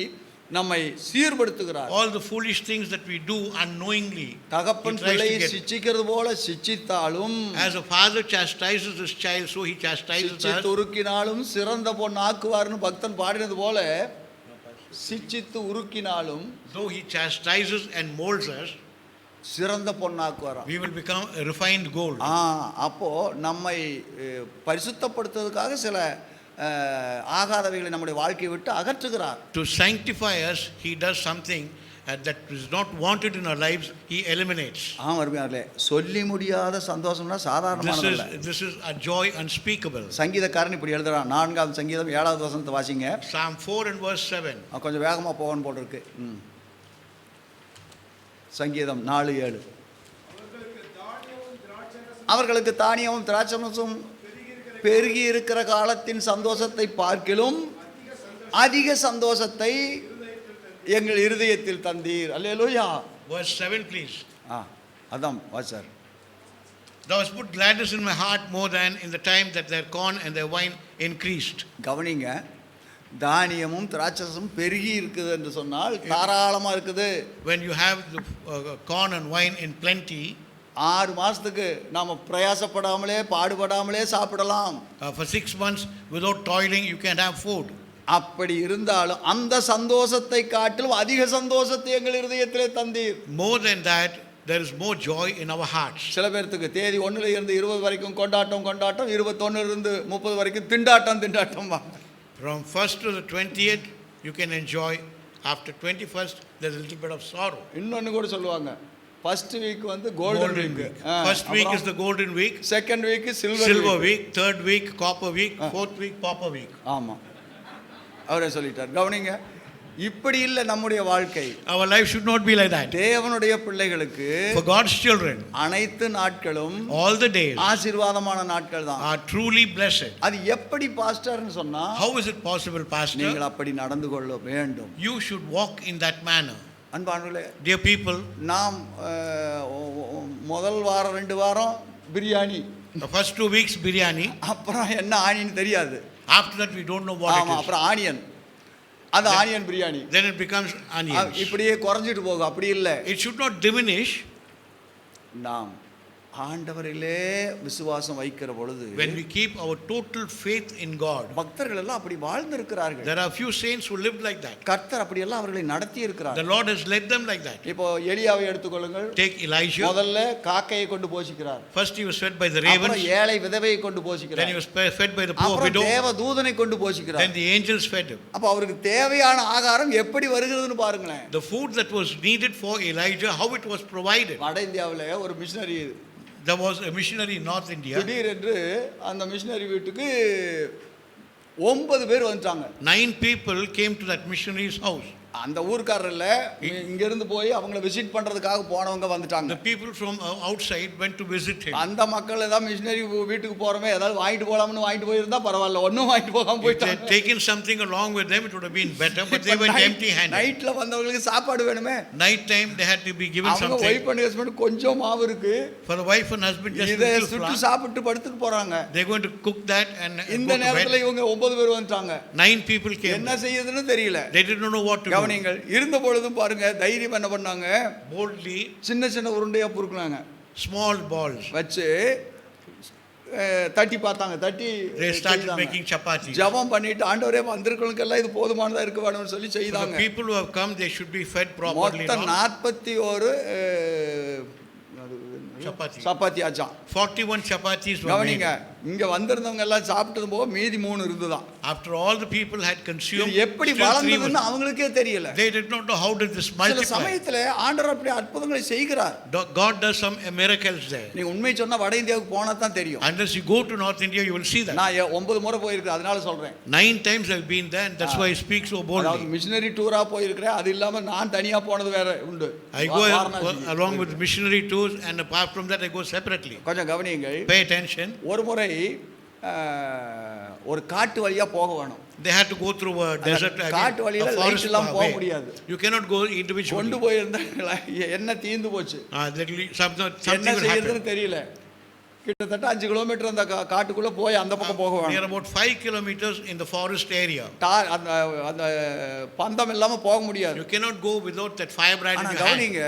நம்மை சீர்படுத்துகிறார். All the foolish things that we do unknowingly, தகப்பன் பிள்ளையை சிட்சிக்கிறது போல சிட்சித்தாலும், as a father chastises his child, so he chastises us. சிட்சித்து உருக்கினாலும் சிறந்த பொன் ஆக்குவார்னு பக்தன் பாடினது போல, சிட்சித்து உருக்கினாலும், though he chastises and molds us, சிறந்த பொன்னாக்குவாராம். We will become a refined gold. அப்போ நம்மை பரிசுத்தப்படுத்துவதற்காக சில ஆகாதவைகளை நம்முடைய வாழ்க்கையை விட்டு அகற்றுகிறார். To sanctify us, he does something that is not wanted in our lives, he eliminates. அருமையானவர்களே, சொல்லி முடியாத சந்தோஷம்னா சாதாரணமானது இல்ல. This is a joy unspeakable. சங்கீதக்காரன் இப்படி எழுதுறான். 4ஆம் சங்கீதம் 7வது வசனத்தை வாசிங்க. Psalm 4 and verse 7. கொஞ்சம் வேகமா போகணும் போல இருக்கு. சங்கீதம் 4:7. அவர்களுக்கு தானியமும் திராட்சரசமும் பெருகி இருக்கிற காலத்தின் சந்தோஷத்தை பார்க்கிலும் அதிக சந்தோஷத்தை எங்கள் இருதயத்தில் தந்தீர். அல்லேலூயா. Verse 7 please. அதான் வாசர். Thou hast put gladness in my heart more than in the time that their corn and their wine increased. கவனிங்க, தானியமும் திராட்சரசமும் பெருகி இருக்குது என்று சொன்னால் தாராளமா இருக்குது. When you have the corn and wine in plenty, 6 மாசத்துக்கு நாம பிரயாசப்படாமலே பாடுபடாமலே சாப்பிடலாம். For 6 months without toiling you can have food. அப்படி இருந்தாலும் அந்த சந்தோஷத்தை காட்டிலும் அதிக சந்தோஷத்தை எங்கள் இருதயத்திலே தந்தீர். More than that, there is more joy in our hearts. சில பேருக்கு தேதி 1ல இருந்து 20 வரைக்கும் கொண்டாட்டம் 21ல இருந்து 30 வரைக்கும் திண்டாட்டம். From 1st to the 20th you can enjoy. After 21st there's a little bit of sorrow. இன்னொன்னு கூட சொல்லுவாங்க, ஃபர்ஸ்ட் வீக் வந்து golden week. First week is the golden week. Second week silver week. Third week copper week. Fourth week pauper week. ஆமா, அவரே சொல்லிட்டார். கவனிங்க, இப்படி இல்லை நம்முடைய வாழ்க்கை. Our life should not be like that. தேவனுடைய பிள்ளைகளுக்கு, for God's children, அனைத்து நாட்களும் all the days ஆசீர்வாதமான நாட்கள் தான். are truly blessed. அது எப்படி பாஸ்டர்னு சொன்னா, how is it possible pastor? நீங்கள் அப்படி நடந்து கொள்ள வேண்டும். You should walk in that manner. அன்பானவர்களே, dear people, நாம் முதல் வாரம் 2 வாரம் biryani, the first 2 weeks biryani, அப்புறம் என்ன ஆனின்னு தெரியாது. after that we don't know what it is. அப்புறம் ஆனியன், அது onion biryani. then it becomes onions. இப்படியே குறைஞ்சிட்டு போகும். அப்படி இல்லை. it should not diminish. நாம் ஆண்டவரிலே விசுவாசம் வைக்கிற பொழுது, when we keep our total faith in God, பக்தர்கள் எல்லாம் அப்படி வாழ்ந்திருக்கிறார்கள். there are few saints who lived like that. கர்த்தர் அப்படி எல்லாம் அவர்களை நடத்தி இருக்கிறார். the Lord has led them like that. இப்போ எலியாவை எடுத்துக்கொள்ளுங்கள். take Elijah. முதல்ல காக்கையை கொண்டு போஷிக்கிறார். first he was fed by the ravens. அப்புறம் ஏழை விதவையை கொண்டு போஷிக்கிறார். then he was fed by the poor widow. அப்புறம் தேவ தூதனை கொண்டு போஷிக்கிறார். then the angels fed him. அப்ப அவருக்கு தேவையான ஆகாரம் எப்படி வருகிறதுன்னு பாருங்களேன். the food that was needed for Elijah, how it was provided. வட இந்தியாவிலே ஒரு missionary, there was a missionary in North India. திடீரென்று அந்த மிஷனரி வீட்டுக்கு 9 பேர் வந்துட்டாங்க. 9 people came to that missionary's house. அந்த ஊர்க்காரர்ல இங்க இருந்து போய் அவங்கள விசிட் பண்றதுக்காக போனவங்க வந்துட்டாங்க. the people from outside went to visit him. அந்த மக்கள் ஏதாவது மிஷனரி வீட்டுக்கு போறமே ஏதாவது வாங்கிட்டு போலாம்னு வாங்கிட்டு போயிருந்தா பரவாயில்லை, ஒண்ணும் வாங்கிட்டு போகாம போயிட்டாங்க. if they had taken something along with them it would have been better, but they went empty handed. நைட்ல வந்தவங்களுக்கு சாப்பாடு வேணுமே. night time they had to be given அவங்க something. வைஃப் அண்ட் ஹஸ்பண்ட் கொஞ்சம் மாவு இருக்கு, for the wife and husband just இதை சுட்டு சாப்பிட்டு படுத்துட்டு போறாங்க. they are going to cook that and இந்த நேரத்துல இவங்க 9 பேர் வந்துட்டாங்க. 9 people came. என்ன செய்யதுன்னு தெரியல. they didn't know what to do. கவனிங்கள், இருந்த பொழுதும் பாருங்க தைரியம் என்ன பண்ணாங்க, boldly சின்ன சின்ன உருண்டையா புருக்குனாங்க, small balls வச்சு தட்டி பார்த்தாங்க. தட்டி they started making chapatis. ஜெபம் பண்ணிட்டு ஆண்டவரே வந்திருக்கிறவங்களுக்கு எல்லாம் இது போதுமானதா இருக்க வேணும்னு சொல்லி செய்தாங்க. the people who have come they should be fed properly. மொத்தம் 41 சப்பாத்தி ஆச்சாம். 41 chapatis were கவனிங்க, made. இங்க வந்திருந்தவங்க எல்லாம் சாப்பிட்டது போக மீதி 3 இருந்துதான். after all the people had consumed, எப்படி வளர்ந்ததுன்னு அவங்களுக்கே தெரியல. they did not know how did this சில multiply. சமயத்துல ஆண்டவர் அப்படி அற்புதங்களை செய்கிறார். God does some miracles there. நீ உண்மை சொன்னா வட இந்தியாவுக்கு போனா தான் தெரியும். unless you go to North India you will see that. நான் 9 முறை போயிருக்கேன், அதனால சொல்றேன். 9 times I've been there and that's why I speak so boldly. Missionary டூரா போயிருக்கிறேன், அது இல்லாம நான் தனியா போனது வேற உண்டு. I go along with missionary tours and apart from that I go separately. கொஞ்சம் கவனியுங்கள். pay attention. ஒரு முறை ஒரு காட்டு வழியா போக வேணும். they had to go through a desert, காட்டு வழியில லைட் எல்லாம் போக முடியாது. you cannot go individually. கொண்டு போய் இருந்தா என்ன தீந்து போச்சு, something என்ன will செய்யறதுன்னு happen. தெரியல. கிட்டத்தட்ட 5 கிலோமீட்டர் அந்த காட்டுக்குள்ள போய் அந்த பக்கம் போக near வேணும். about 5 kilometers in the forest area. அந்த பந்தம் இல்லாம போக முடியாது. you cannot go without that firebrand in your hand. கவனிங்க,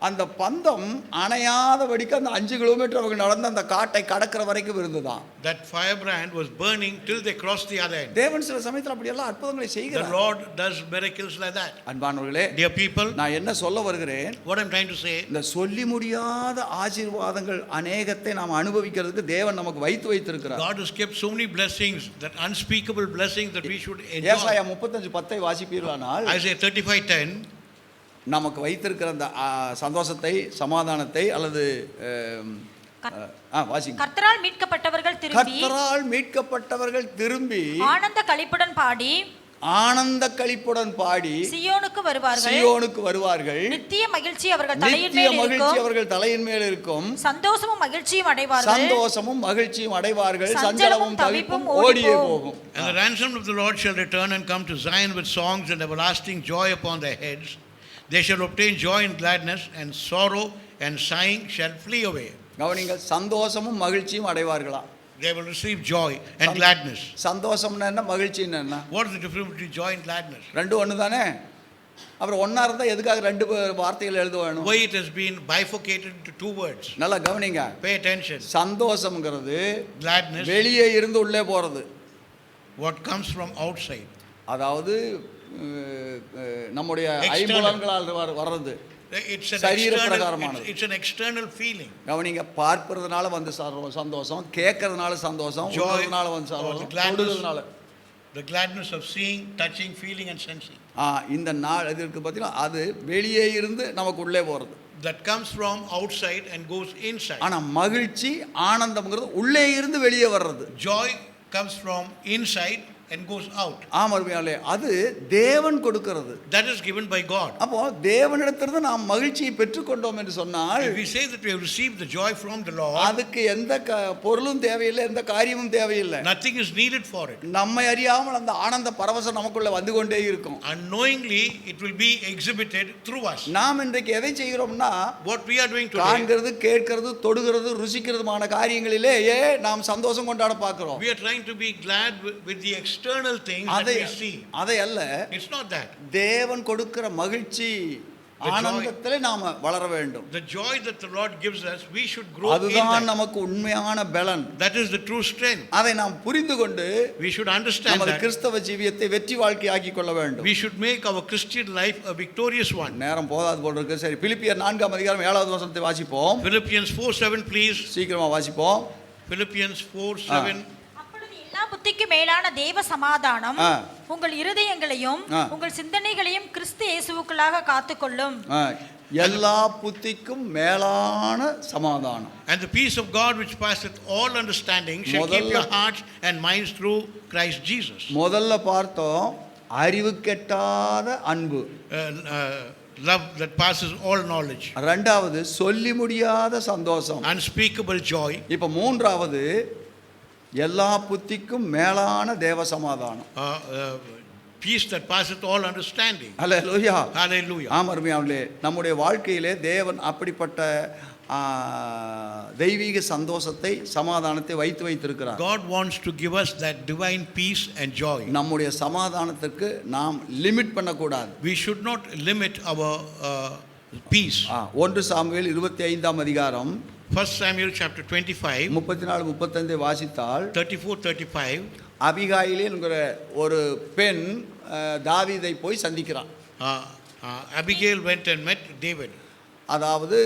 அந்த பந்தம் அணையாதபடிக்கு அந்த 5 கிலோமீட்டர் அவங்க நடந்து அந்த காட்டை கடக்கிற வரைக்கும் இருந்துதான். That firebrand was burning till they crossed the other end. தேவன் சில சமயத்தில் அப்படி எல்லாம் அற்புதங்களை The செய்கிறார். Lord does miracles like that. அன்பானவர்களே, Dear people, நான் என்ன சொல்ல வருகிறேன், what I'm trying to say, இந்த சொல்லி முடியாத ஆசீர்வாதங்கள் அநேகத்தை நாம் அனுபவிக்கிறதுக்கு தேவன் நமக்கு வைத்திருக்கிறார். God has kept so many blessings, that unspeakable blessings that we should ஏசாயா enjoy. 35:10 வாசிப்பீர்களானால், Isaiah 35:10, நமக்கு வைத்திருக்கிற அந்த சந்தோஷத்தை, சமாதானத்தை அல்லது வாசிங்க. கர்த்தரால் மீட்கப்பட்டவர்கள் திரும்பி, கர்த்தரால் மீட்கப்பட்டவர்கள் திரும்பி ஆனந்த களிப்புடன் பாடி, ஆனந்த களிப்புடன் பாடி சியோனுக்கு வருவார்கள். சியோனுக்கு வருவார்கள். நித்திய மகிழ்ச்சி அவர்கள் தலையின் நித்திய மேல் மகிழ்ச்சி இருக்கும். அவர்கள் தலையின் மேல் இருக்கும். சந்தோஷமும் மகிழ்ச்சியும் அடைவார்கள். சந்தோஷமும் மகிழ்ச்சியும் அடைவார்கள். சஞ்சலமும் சஞ்சலமும் தவிப்பும் தவிப்பும் ஓடியே போகும். and the ransom of the Lord shall return and come to Zion with songs and everlasting joy upon their heads. They shall obtain joy and gladness, and sorrow and sighing shall flee away. கவனிங்கள், சந்தோஷமும் மகிழ்ச்சியும் அடைவார்களா? They will receive joy and gladness. சந்தோஷம்னா என்ன, மகிழ்ச்சின்னா என்ன? What is the difference between joy and gladness? ரெண்டும் ஒன்று தானே. அப்புறம் ஒன்றா இருந்தால் எதுக்காக 2 வார்த்தைகள் எழுத வேணும்? Why it has been bifurcated into 2 words? நல்லா கவனிங்க. Pay attention. சந்தோஷம்ங்கிறது Gladness, வெளியே இருந்து உள்ளே போகிறது. what comes from outside. அதாவது நம்முடைய External. ஐம்புலன்களால் வர்றது. It's an சரீர external, பிரகாரமானது. it's an external feeling. கவனிங்க, பார்ப்பறதுனால வந்து சந்தோஷம், கேட்கறதுனால சந்தோஷம், Joy, உணர்றதுனால வந்து or the சந்தோஷம், gladness. தொடுறதுனால. The gladness of seeing, touching, feeling and sensing. இந்த நாள் இது இருக்கு பார்த்தீங்கன்னா, அது வெளியே இருந்து நமக்கு உள்ளே போகிறது. That comes from outside and goes inside. ஆனா மகிழ்ச்சி, ஆனந்தம்ங்கிறது உள்ளே இருந்து வெளியே வர்றது. Joy comes from inside and goes out. ஆமாம், அது தேவன் கொடுக்கிறது. That is given by God. அப்போ தேவனிடத்திலிருந்து நாம் மகிழ்ச்சியை பெற்றுக்கொண்டோம் என்று சொன்னால், If we say that we have received the joy from the Lord, அதுக்கு எந்த பொருளும் தேவையில்லை, எந்த காரியமும் தேவையில்லை. nothing is needed for it. நம்மை அறியாமல் அந்த ஆனந்த பரவசம் நமக்குள்ள வந்து கொண்டே இருக்கும். Unknowingly it will be exhibited through us. நாம் இன்றைக்கு எதை செய்கிறோம்னா, What we are doing today, காண்கிறது, கேட்கிறது, தொடுகிறது, ருசிக்கிறதுமான காரியங்களிலேயே நாம் சந்தோஷம் கொண்டாட பார்க்கிறோம். we are trying to be glad with the external things that we see. அதை அல்ல, It's not that. தேவன் கொடுக்கிற மகிழ்ச்சி, ஆனந்தத்திலே நாம வளர வேண்டும். The joy that the Lord gives us, we should grow in அதுதான் that. நமக்கு உண்மையான பலன். That is the true strength. அதை நாம் புரிந்து கொண்டு We should understand நமது that. கிறிஸ்தவ ஜீவியத்தை வெற்றி வாழ்க்கை ஆக்கிக் கொள்ள வேண்டும். We should make our Christian life a victorious one. நேரம் போதாது போல இருக்கு. சரி, பிலிப்பியர் 4:7 வசனத்தை வாசிப்போம். Philippians 4:7, please. சீக்கிரமா வாசிப்போம். Philippians 4:7. அப்பொழுது எல்லா புத்திக்கு மேலான தேவ சமாதானம் ஆ. உங்கள் இருதயங்களையும் ஆ. உங்கள் சிந்தனைகளையும் கிறிஸ்து இயேசுவுக்குள்ளாக காத்துக்கொள்ளும். எல்லா புத்திக்கும் மேலான சமாதானம். And the peace of God which passeth all understanding shall keep your hearts and minds through Christ Jesus. முதல்ல பார்த்தோம் அறிவு கெட்டாத அன்பு. Love that passes all knowledge. இரண்டாவது சொல்லி முடியாத சந்தோஷம். Unspeakable joy. இப்ப மூன்றாவது எல்லா புத்திக்கும் மேலான தேவ சமாதானம். Peace that passeth all understanding. Hallelujah. Hallelujah. ஆமென். நம்முடைய வாழ்க்கையிலே தேவன் அப்படிப்பட்ட தெய்வீக சந்தோஷத்தை, சமாதானத்தை வைத்திருக்கிறார். God wants to give us that divine peace and joy. நம்முடைய சமாதானத்துக்கு நாம் லிமிட் பண்ணக்கூடாது. We should not limit our peace. 1 Samuel 25 1 Samuel chapter 25, 34-35 வாசித்தால் 34-35. அபிகாயிலே என்கிற ஒரு பெண் தாவீதை போய் சந்திக்கிறான். Abigail went and met David. அதாவது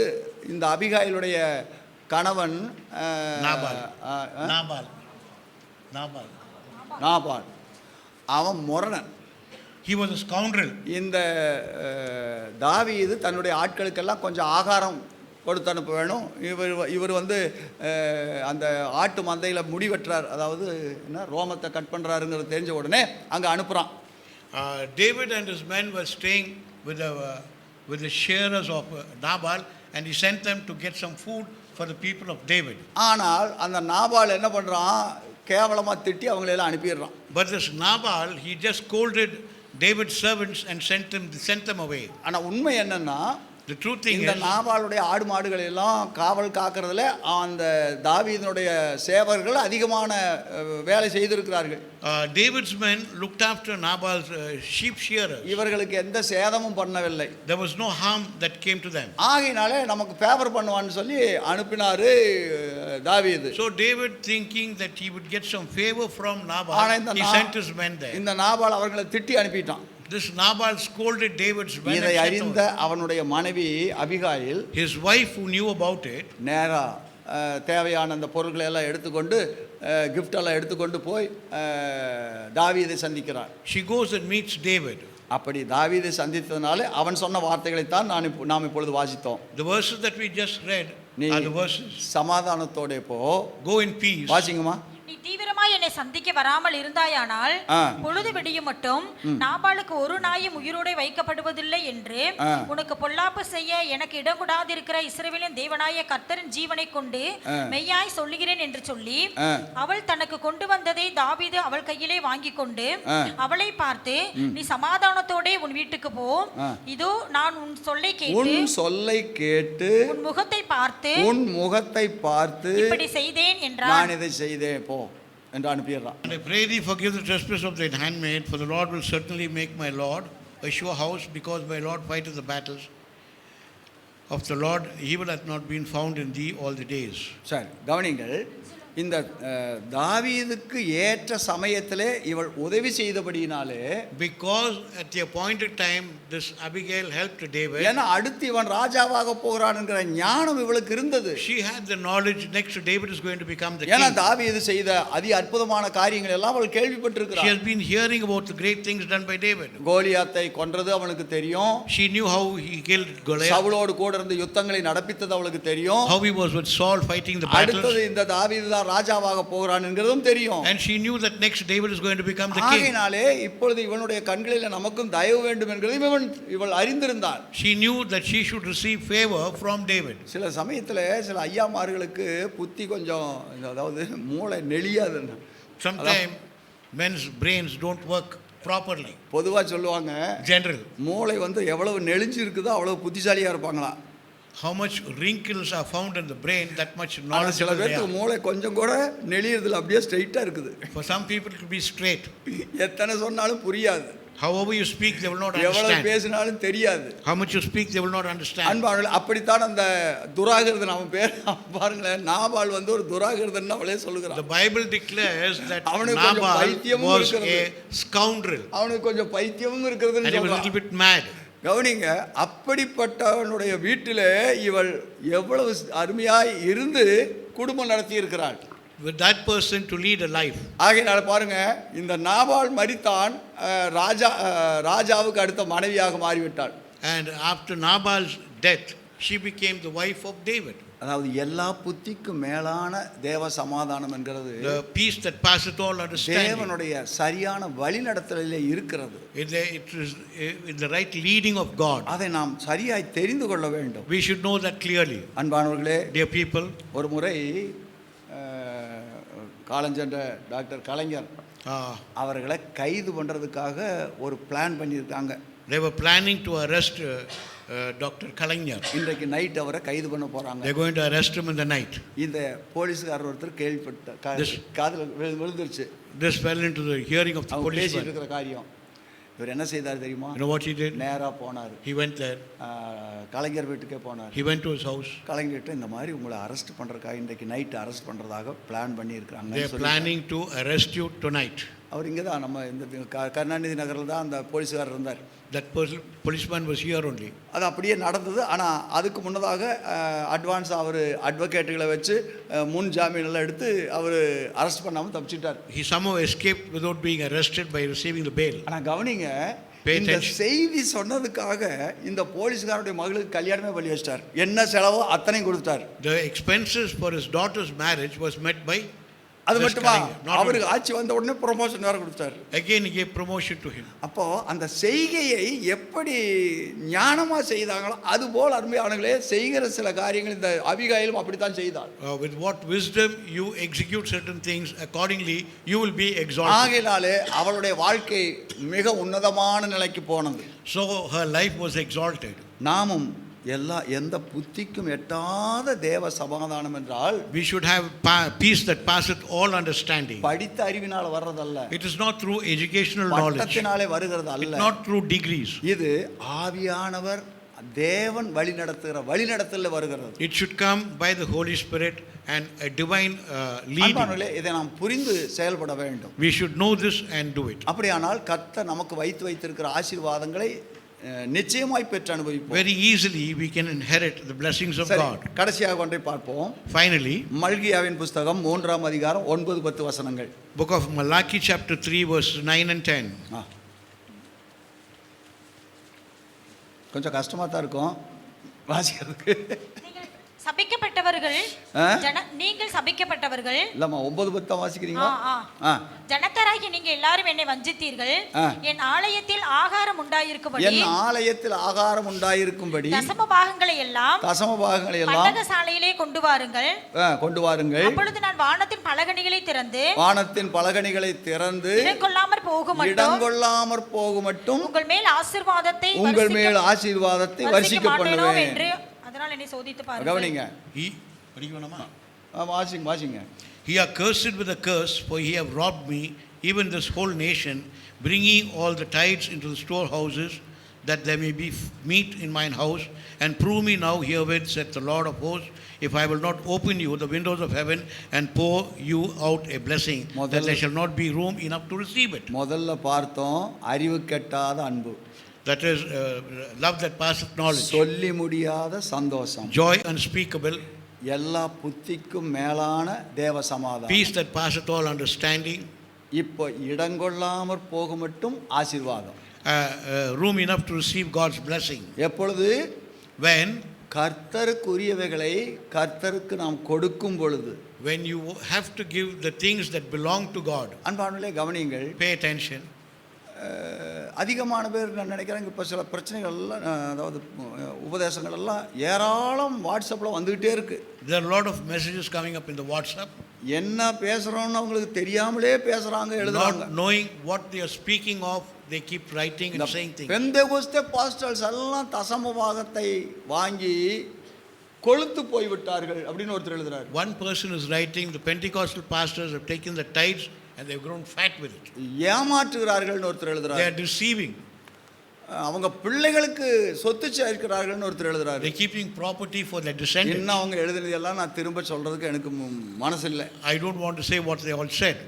இந்த அபிகாயிலுடைய கணவன் நாபால், அவன் முரணன். He was a scoundrel. இந்த தாவீது தன்னுடைய ஆட்களுக்கெல்லாம் கொஞ்சம் ஆகாரம் கொடுத்து அனுப்ப வேணும். இவர் வந்து அந்த ஆட்டு மந்தையில் முடி வெட்டுறார், அதாவது என்ன ரோமத்தை கட் பண்ணுறாருங்கிறது தெரிஞ்ச உடனே அங்கே அனுப்புகிறான். David and his men were staying with the shearers of Nabal, and he sent them to get some food for the people of David. ஆனால் அந்த நாபால் என்ன பண்ணுறான், கேவலமாக திட்டி அவங்களெல்லாம் அனுப்பிடுறான். But this Nabal, he just scolded David's servants and sent them away. ஆனால் உண்மை என்னன்னா, The true thing இந்த is, நாபாலுடைய ஆடு மாடுகள் எல்லாம் காவல் காக்கிறதுல அந்த தாவீதினுடைய சேவகர்கள் அதிகமான வேலை செய்திருக்கிறார்கள். David's men looked after Nabal's sheep shearers. இவர்களுக்கு எந்த சேதமும் பண்ணவில்லை. There was no harm that came to them. ஆகையினாலே நமக்கு ஃபேவர் பண்ணுவான்னு சொல்லி அனுப்பினாரு தாவீது. So David, thinking that he would get some favor from Nabal, ஆனா இந்த he sent his men there. இந்த நாபால் அவர்களை திட்டி அனுப்பிட்டான். This Nabal scolded David's men. இதை and அறிந்த sent அவனுடைய மனைவி Abigail out. His wife, who knew about it, நேரா தேவையான அந்த பொருட்களை எல்லாம் எடுத்துக்கொண்டு கிஃப்ட் எல்லாம் எடுத்துக்கொண்டு போய் தாவீதை சந்திக்கிறார். she goes and meets David. அப்படி தாவீதை சந்தித்ததுனால அவன் சொன்ன வார்த்தைகளைத்தான் நாம் இப்பொழுது வாசித்தோம். The verses that we just read நீ are the verses. சமாதானத்தோட போ, Go in peace. வாசிங்கம்மா. நீ தீவிரமாய் என்னை சந்திக்க வராமல் இருந்தாயானால் பொழுது விடியும் மட்டும் நாபாலுக்கு ஒரு நாயும் உயிரோடு வைக்கப்படுவதில்லை என்று உனக்கு பொல்லாப்பு செய்ய எனக்கு இடம் கொடாதிருக்கிற இஸ்ரவேலின் தேவனாய கர்த்தரின் ஜீவனை கொண்டு மெய்யாய் சொல்லுகிறேன் என்று சொல்லி அவள் தனக்கு கொண்டு வந்ததை தாவீது அவள் கையிலே வாங்கி கொண்டு அவளை பார்த்து, நீ சமாதானத்தோட உன் வீட்டுக்கு போ, இதோ நான் உன் சொல்லை கேட்டு உன் முகத்தை பார்த்து இப்படி செய்தேன் என்றார். நான் இதை செய்தேன் போ என்று அனுப்பிடுறான். And I pray thee forgive the trespass of thine handmaid, for the Lord will certainly make my Lord a sure house, because my Lord fighteth the battles of the Lord. Evil hath not been found in thee all the days. சரி, கவனிங்கள். இந்த தாவீதுக்கு ஏற்ற சமயத்திலே இவள் உதவி செய்தபடியினாலே, because at the appointed time this Abigail helped David, ஏன்னா அடுத்து இவன் ராஜாவாக போகிறான் என்கிற ஞானம் இவளுக்கு இருந்தது. she had the knowledge next David is going to become the ஏன்னா king. தாவீது செய்த அதி அற்புதமான காரியங்கள் எல்லாம் அவள் She கேள்விப்பட்டிருக்கிறாள். has been hearing about the great things done by David. கோலியாத்தை கொன்றது அவனுக்கு தெரியும். She knew how he killed Goliath, சவுலோடு கூட இருந்து யுத்தங்களை நடப்பித்தது அவளுக்கு தெரியும். how he was with Saul fighting the battles, அடுத்தது இந்த தாவீது தான் ராஜாவாக போகிறான் என்கிறதும் தெரியும். and she knew that next David is going to become the king. ஆகையினாலே இப்பொழுது இவனுடைய கண்களில் நமக்கும் தயவு வேண்டும் என்கிறதையும் இவள் அறிந்திருந்தாள். She knew that she should receive favor from David. சில சமயத்தில் சில ஐயாமார்களுக்கு புத்தி கொஞ்சம், அதாவது மூளை நெளியாதுன்னு Sometimes men's brains don't work properly. பொதுவாக சொல்லுவாங்க, General, மூளை எவ்வளவு நெளிஞ்சு இருக்குதோ அவ்வளவு புத்திசாலியாக இருப்பாங்களா. how much wrinkles are found in the brain, that much ஆனால் knowledge சில they பேருக்கு are. மூளை கொஞ்சம் கூட நெளியறதுல அப்படியே ஸ்ட்ரைட்டாக இருக்குது. For some people it will be straight. எத்தனை சொன்னாலும் புரியாது. However you speak, they will not எவ்வளவு understand. பேசினாலும் தெரியாது. How much you speak, they will not understand. அன்பானவர்களே, அப்படித்தான் அந்த துராகிருதன், அவன் பேர் பாருங்களேன், நாபால் ஒரு துராகிருதன் அவளே சொல்லுகிறான். The Bible declares that அவனுக்கு கொஞ்சம் Nabal பைத்தியமும் was இருக்கிறது. a scoundrel, அவனுக்கு கொஞ்சம் பைத்தியமும் and இருக்கிறதுன்னு he was a சொல்றான். little bit mad. கவனிங்க, அப்படிப்பட்டவனுடைய வீட்டிலே இவள் எவ்வளவு அருமையாய் இருந்து குடும்பம் நடத்தி இருக்கிறாள். With that person to lead a life. ஆகையினால பாருங்க, இந்த நாபால் மரித்தான், ராஜாவுக்கு அடுத்த மனைவியாக மாறிவிட்டாள். And after Nabal's death, she became the wife of David. அதாவது எல்லா புத்திக்கும் மேலான தேவ சமாதானம் என்கிறது The peace that passeth all understanding. தேவனுடைய சரியான வழிநடத்தலிலே இருக்கிறது. It is in the right leading of God. அதை நாம் சரியாய் தெரிந்து கொள்ள வேண்டும். We should know that clearly. அன்பானவர்களே, Dear people, ஒரு முறை காலஞ்சென்ற டாக்டர் கலைஞர் அவர்களை கைது பண்ணுறதுக்காக ஒரு பிளான் பண்ணியிருக்காங்க. they were planning to arrest Dr. Kalaignar. இன்றைக்கு நைட் அவரை கைது பண்ண போறாங்க. They're going to arrest him in the night. இந்த போலீஸ்காரர் ஒருத்தர் கேள்விப்பட்ட காதுல விழுந்துருச்சு. This fell into the hearing of the policeman. பேசிட்டு இருக்கிற காரியம். இவர் என்ன செய்தார் தெரியுமா? You know what he did? நேரா போனார். He went there. கலைஞர் வீட்டுக்கே போனார். He went to his house. கலைஞர்கிட்ட இந்த மாதிரி உங்களை அரெஸ்ட் பண்றதுக்காக இன்றைக்கு நைட் அரெஸ்ட் பண்றதாக பிளான் பண்ணி இருக்காங்க. They are planning to arrest you tonight. அவர் இங்கே தான் நம்ம இந்த கருணாநிதி நகரில் தான் அந்த போலீஸ்காரர் இருந்தார். That policeman was here only. அது அப்படியே நடந்தது. ஆனால் அதுக்கு முன்னதாக அட்வான்ஸ் அவர் அட்வொகேட்டுகளை வச்சு முன் ஜாமீன் எல்லாம் எடுத்து அவர் அரெஸ்ட் பண்ணாமல் தப்பிச்சிட்டார். He somehow escaped without being arrested by receiving the bail. ஆனால் கவனிங்க, இந்த செய்தி சொன்னதுக்காக இந்த போலீஸ்காரனுடைய மகளுக்கு கல்யாணமே பண்ணி வச்சிட்டார். என்ன செலவோ அத்தனையும் கொடுத்தார். The expenses for his daughter's marriage was met by. அது மட்டுமா, அவருக்கு ஆட்சி வந்த உடனே ப்ரொமோஷன் வேற கொடுத்தார். Again he gave promotion to him. அப்போ அந்த செய்கையை எப்படி ஞானமா செய்தாங்களோ அது போல் அருமையானங்களே செய்கிற சில காரியங்கள் இந்த அபிகாயிலும் அப்படித்தான் செய்தாள். With what wisdom you execute certain things, accordingly you will be exalted. ஆகையாலே அவளுடைய வாழ்க்கை மிக உன்னதமான நிலைக்கு போனது. So her life was exalted. நாமும் எந்த புத்திக்கும் எட்டாத தேவ சமாதானம் என்றால் We should have peace that passeth all understanding. படித்த அறிவினால வர்றதல்ல, It is not through educational knowledge. பட்டத்தினாலே வருகிறது It's அல்ல. not through degrees. இது ஆவியானவர் தேவன் வழிநடத்தல வருகிறது. It should come by the Holy Spirit and a divine leading. அன்பானவர்களே, இதை நாம் புரிந்து செயல்பட வேண்டும். We should know this and do it. அப்படியானால் கர்த்தர் நமக்கு வைத்திருக்கிற ஆசீர்வாதங்களை நிச்சயமாய் பெற்று அனுபவிப்போம். Very easily we can inherit the blessings of சரி, God. கடைசியாக ஒன்றை பார்ப்போம். Finally, மல்கியாவின் புஸ்தகம் 3ஆம் அதிகாரம் 9-10 வசனங்கள். book of Malachi chapter 3 verses 9 and 10. கொஞ்சம் கஷ்டமா தான் இருக்கும் வாசிக்கிறதுக்கு. சபிக்கப்பட்டவர்கள் நீங்கள் சபிக்கப்பட்டவர்கள். இல்லம்மா 9-10 வாசிக்கிறீங்க. ஜனத்தராகிய நீங்க எல்லாரும் என்னை வஞ்சித்தீர்கள். என் ஆலயத்தில் ஆகாரம் உண்டாயிருக்கும்படி தசம பாகங்களை எல்லாம் பலகசாலையிலே கொண்டு வாருங்கள். அப்பொழுது நான் வானத்தின் பலகணிகளை திறந்து இடங்கொள்ளாமற் போகும் உங்கள் மேல் ஆசீர்வாதத்தை வர்ஷிக்க பண்ணுவேன் என்று. அதனால என்னை சோதித்து பாருங்க. கவனிங்க. வாசிங்க. He accursed with a curse, for he have robbed me, even this whole nation, bringing all the tithes into the storehouses, that there may be meat in mine house. And prove me now herewith, saith the Lord of hosts, if I will not open you the windows of heaven and pour you out a blessing, that there shall not be room enough to receive it. முதல்ல பார்த்தோம் அறிவு கெட்டாத அன்பு. That is love that passeth knowledge. சொல்லி முடியாத சந்தோஷம். Joy unspeakable. எல்லா புத்திக்கும் மேலான தேவ சமாதானம். Peace that passeth all understanding. இப்போ இடங்கொள்ளாமற் போக மட்டும் ஆசீர்வாதம். Room enough to receive God's blessing. எப்பொழுது? When கர்த்தருக்குரியவைகளை கர்த்தருக்கு நாம் கொடுக்கும் பொழுது. When you have to give the things that belong to God. அன்பானவர்களே கவனியுங்கள். Pay attention. அதிகமான பேர் நான் நினைக்கிறேன் இப்போ சில பிரச்சனைகள் எல்லாம், அதாவது உபதேசங்கள் எல்லாம் ஏராளம் வாட்ஸ்அப்பில் வந்துக்கிட்டே இருக்குது. There are a lot of messages coming up in the WhatsApp. என்ன பேசுகிறோன்னு அவங்களுக்கு தெரியாமலே பேசுகிறாங்க, எழுதுறாங்க. Not knowing what they are speaking of, they keep writing and saying things. Pentecost pastors எல்லாம் தசம பாகத்தை வாங்கி கொழுத்து போய்விட்டார்கள் அப்படின்னு ஒருத்தர் எழுதுறாரு. One person is writing, the Pentecostal pastors have taken the tithes and they've grown fat with it. ஏமாற்றுகிறார்கள்னு ஒருத்தர் எழுதுறாரு. They are deceiving. அவங்க பிள்ளைகளுக்கு சொத்து சேர்க்கிறார்கள்னு ஒருத்தர் எழுதுறாரு. They keeping property for their descendants. இன்னும் அவங்க எழுதுனதெல்லாம் நான் திரும்ப சொல்றதுக்கு எனக்கு மனசு இல்லை. I don't want to say what they all said.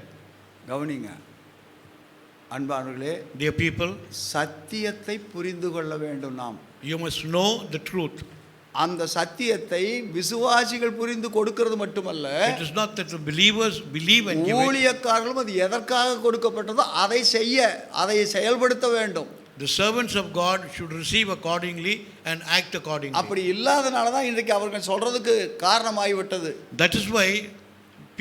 கவனிங்க அன்பானவர்களே, dear people, சத்தியத்தை புரிந்து கொள்ள வேண்டும். நாம் you must know the truth. அந்த சத்தியத்தை விசுவாசிகள் புரிந்து கொடுக்கிறது மட்டுமல்ல, it is not that the believers believe and give it. ஊழியக்காரர்களும் அது எதற்காக கொடுக்கப்பட்டதோ அதை செயல்படுத்த வேண்டும். The servants of God should receive accordingly and act accordingly. அப்படி இல்லாதனால தான் இன்றைக்கு அவர்கள் சொல்றதுக்கு காரணமாகி விட்டது. That is why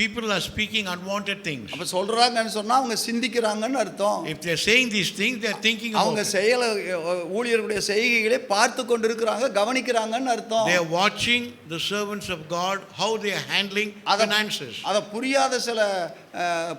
people are speaking unwanted things. அப்ப சொல்றாங்கன்னு சொன்னா அவங்க சிந்திக்கிறாங்கன்னு அர்த்தம். If they are saying these things, they are thinking about அவங்க ஊழியர்களுடைய செய்கைகளை பார்த்து கொண்டிருக்கிறாங்க, கவனிக்கிறாங்கன்னு அர்த்தம். They are watching the servants of God how they are handling finances. அத புரியாத சில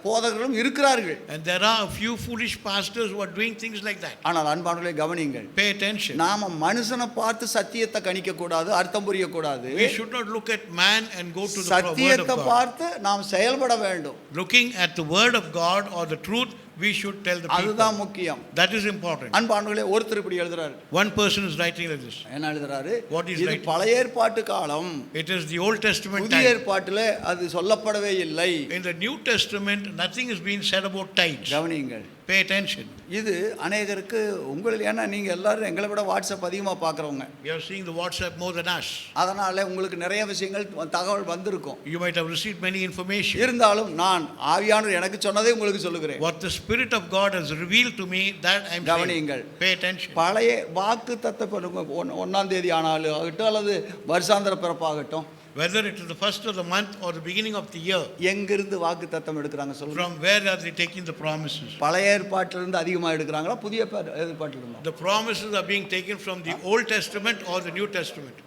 போதகர்களும் இருக்கிறார்கள். And there are a few foolish pastors who are doing things like that. ஆனால் அன்பானவர்களே கவனியுங்கள். Pay attention. நாம மனுஷனை பார்த்து சத்தியத்தை கணிக்க கூடாது, அர்த்தம் புரிய கூடாது. We should not look at man and go to the word of God. சத்தியத்தை பார்த்து நாம் செயல்பட வேண்டும். Looking at the word of God or the truth, we should tell the people. அதுதான் முக்கியம். That is important. அன்பானவர்களே ஒருத்தர் இப்படி எழுதுறாரு. One person is writing like this. என்ன எழுதுறாரு? இது பழைய ஏற்பாட்டு காலம். It is the Old Testament time. புதிய ஏற்பாட்டிலே அது சொல்லப்படவே இல்லை. In the New Testament nothing is being said about tithes. கவனியுங்கள். Pay attention. இது அநேகருக்கு உங்களில், ஏன்னா நீங்க எல்லாரும் எங்களை விட வாட்ஸ்அப் அதிகமாக பார்க்குறவங்க. You are seeing the WhatsApp more than us. அதனால உங்களுக்கு நிறைய விஷயங்கள் தகவல் வந்திருக்கும். You might have received many information. இருந்தாலும் நான் ஆவியானவர் எனக்கு சொன்னதை உங்களுக்கு சொல்லுகிறேன். What the Spirit of God has revealed to me, that I am saying. கவனியுங்கள். Pay attention. பழைய வாக்கு தத்தம் 1ஆம் தேதி ஆகட்டும் அல்லது வருஷாந்திர பிறப்பாகட்டும், whether it is the first of the month or the beginning of the year, எங்கிருந்து வாக்கு தத்தம் எடுக்கிறாங்க சொல்லுங்க. from where are they taking the promises? பழைய ஏற்பாட்டிலிருந்து அதிகமாக எடுக்கிறாங்களா புதிய ஏற்பாட்டிலிருந்து? The promises are being taken from the Old Testament or the New Testament?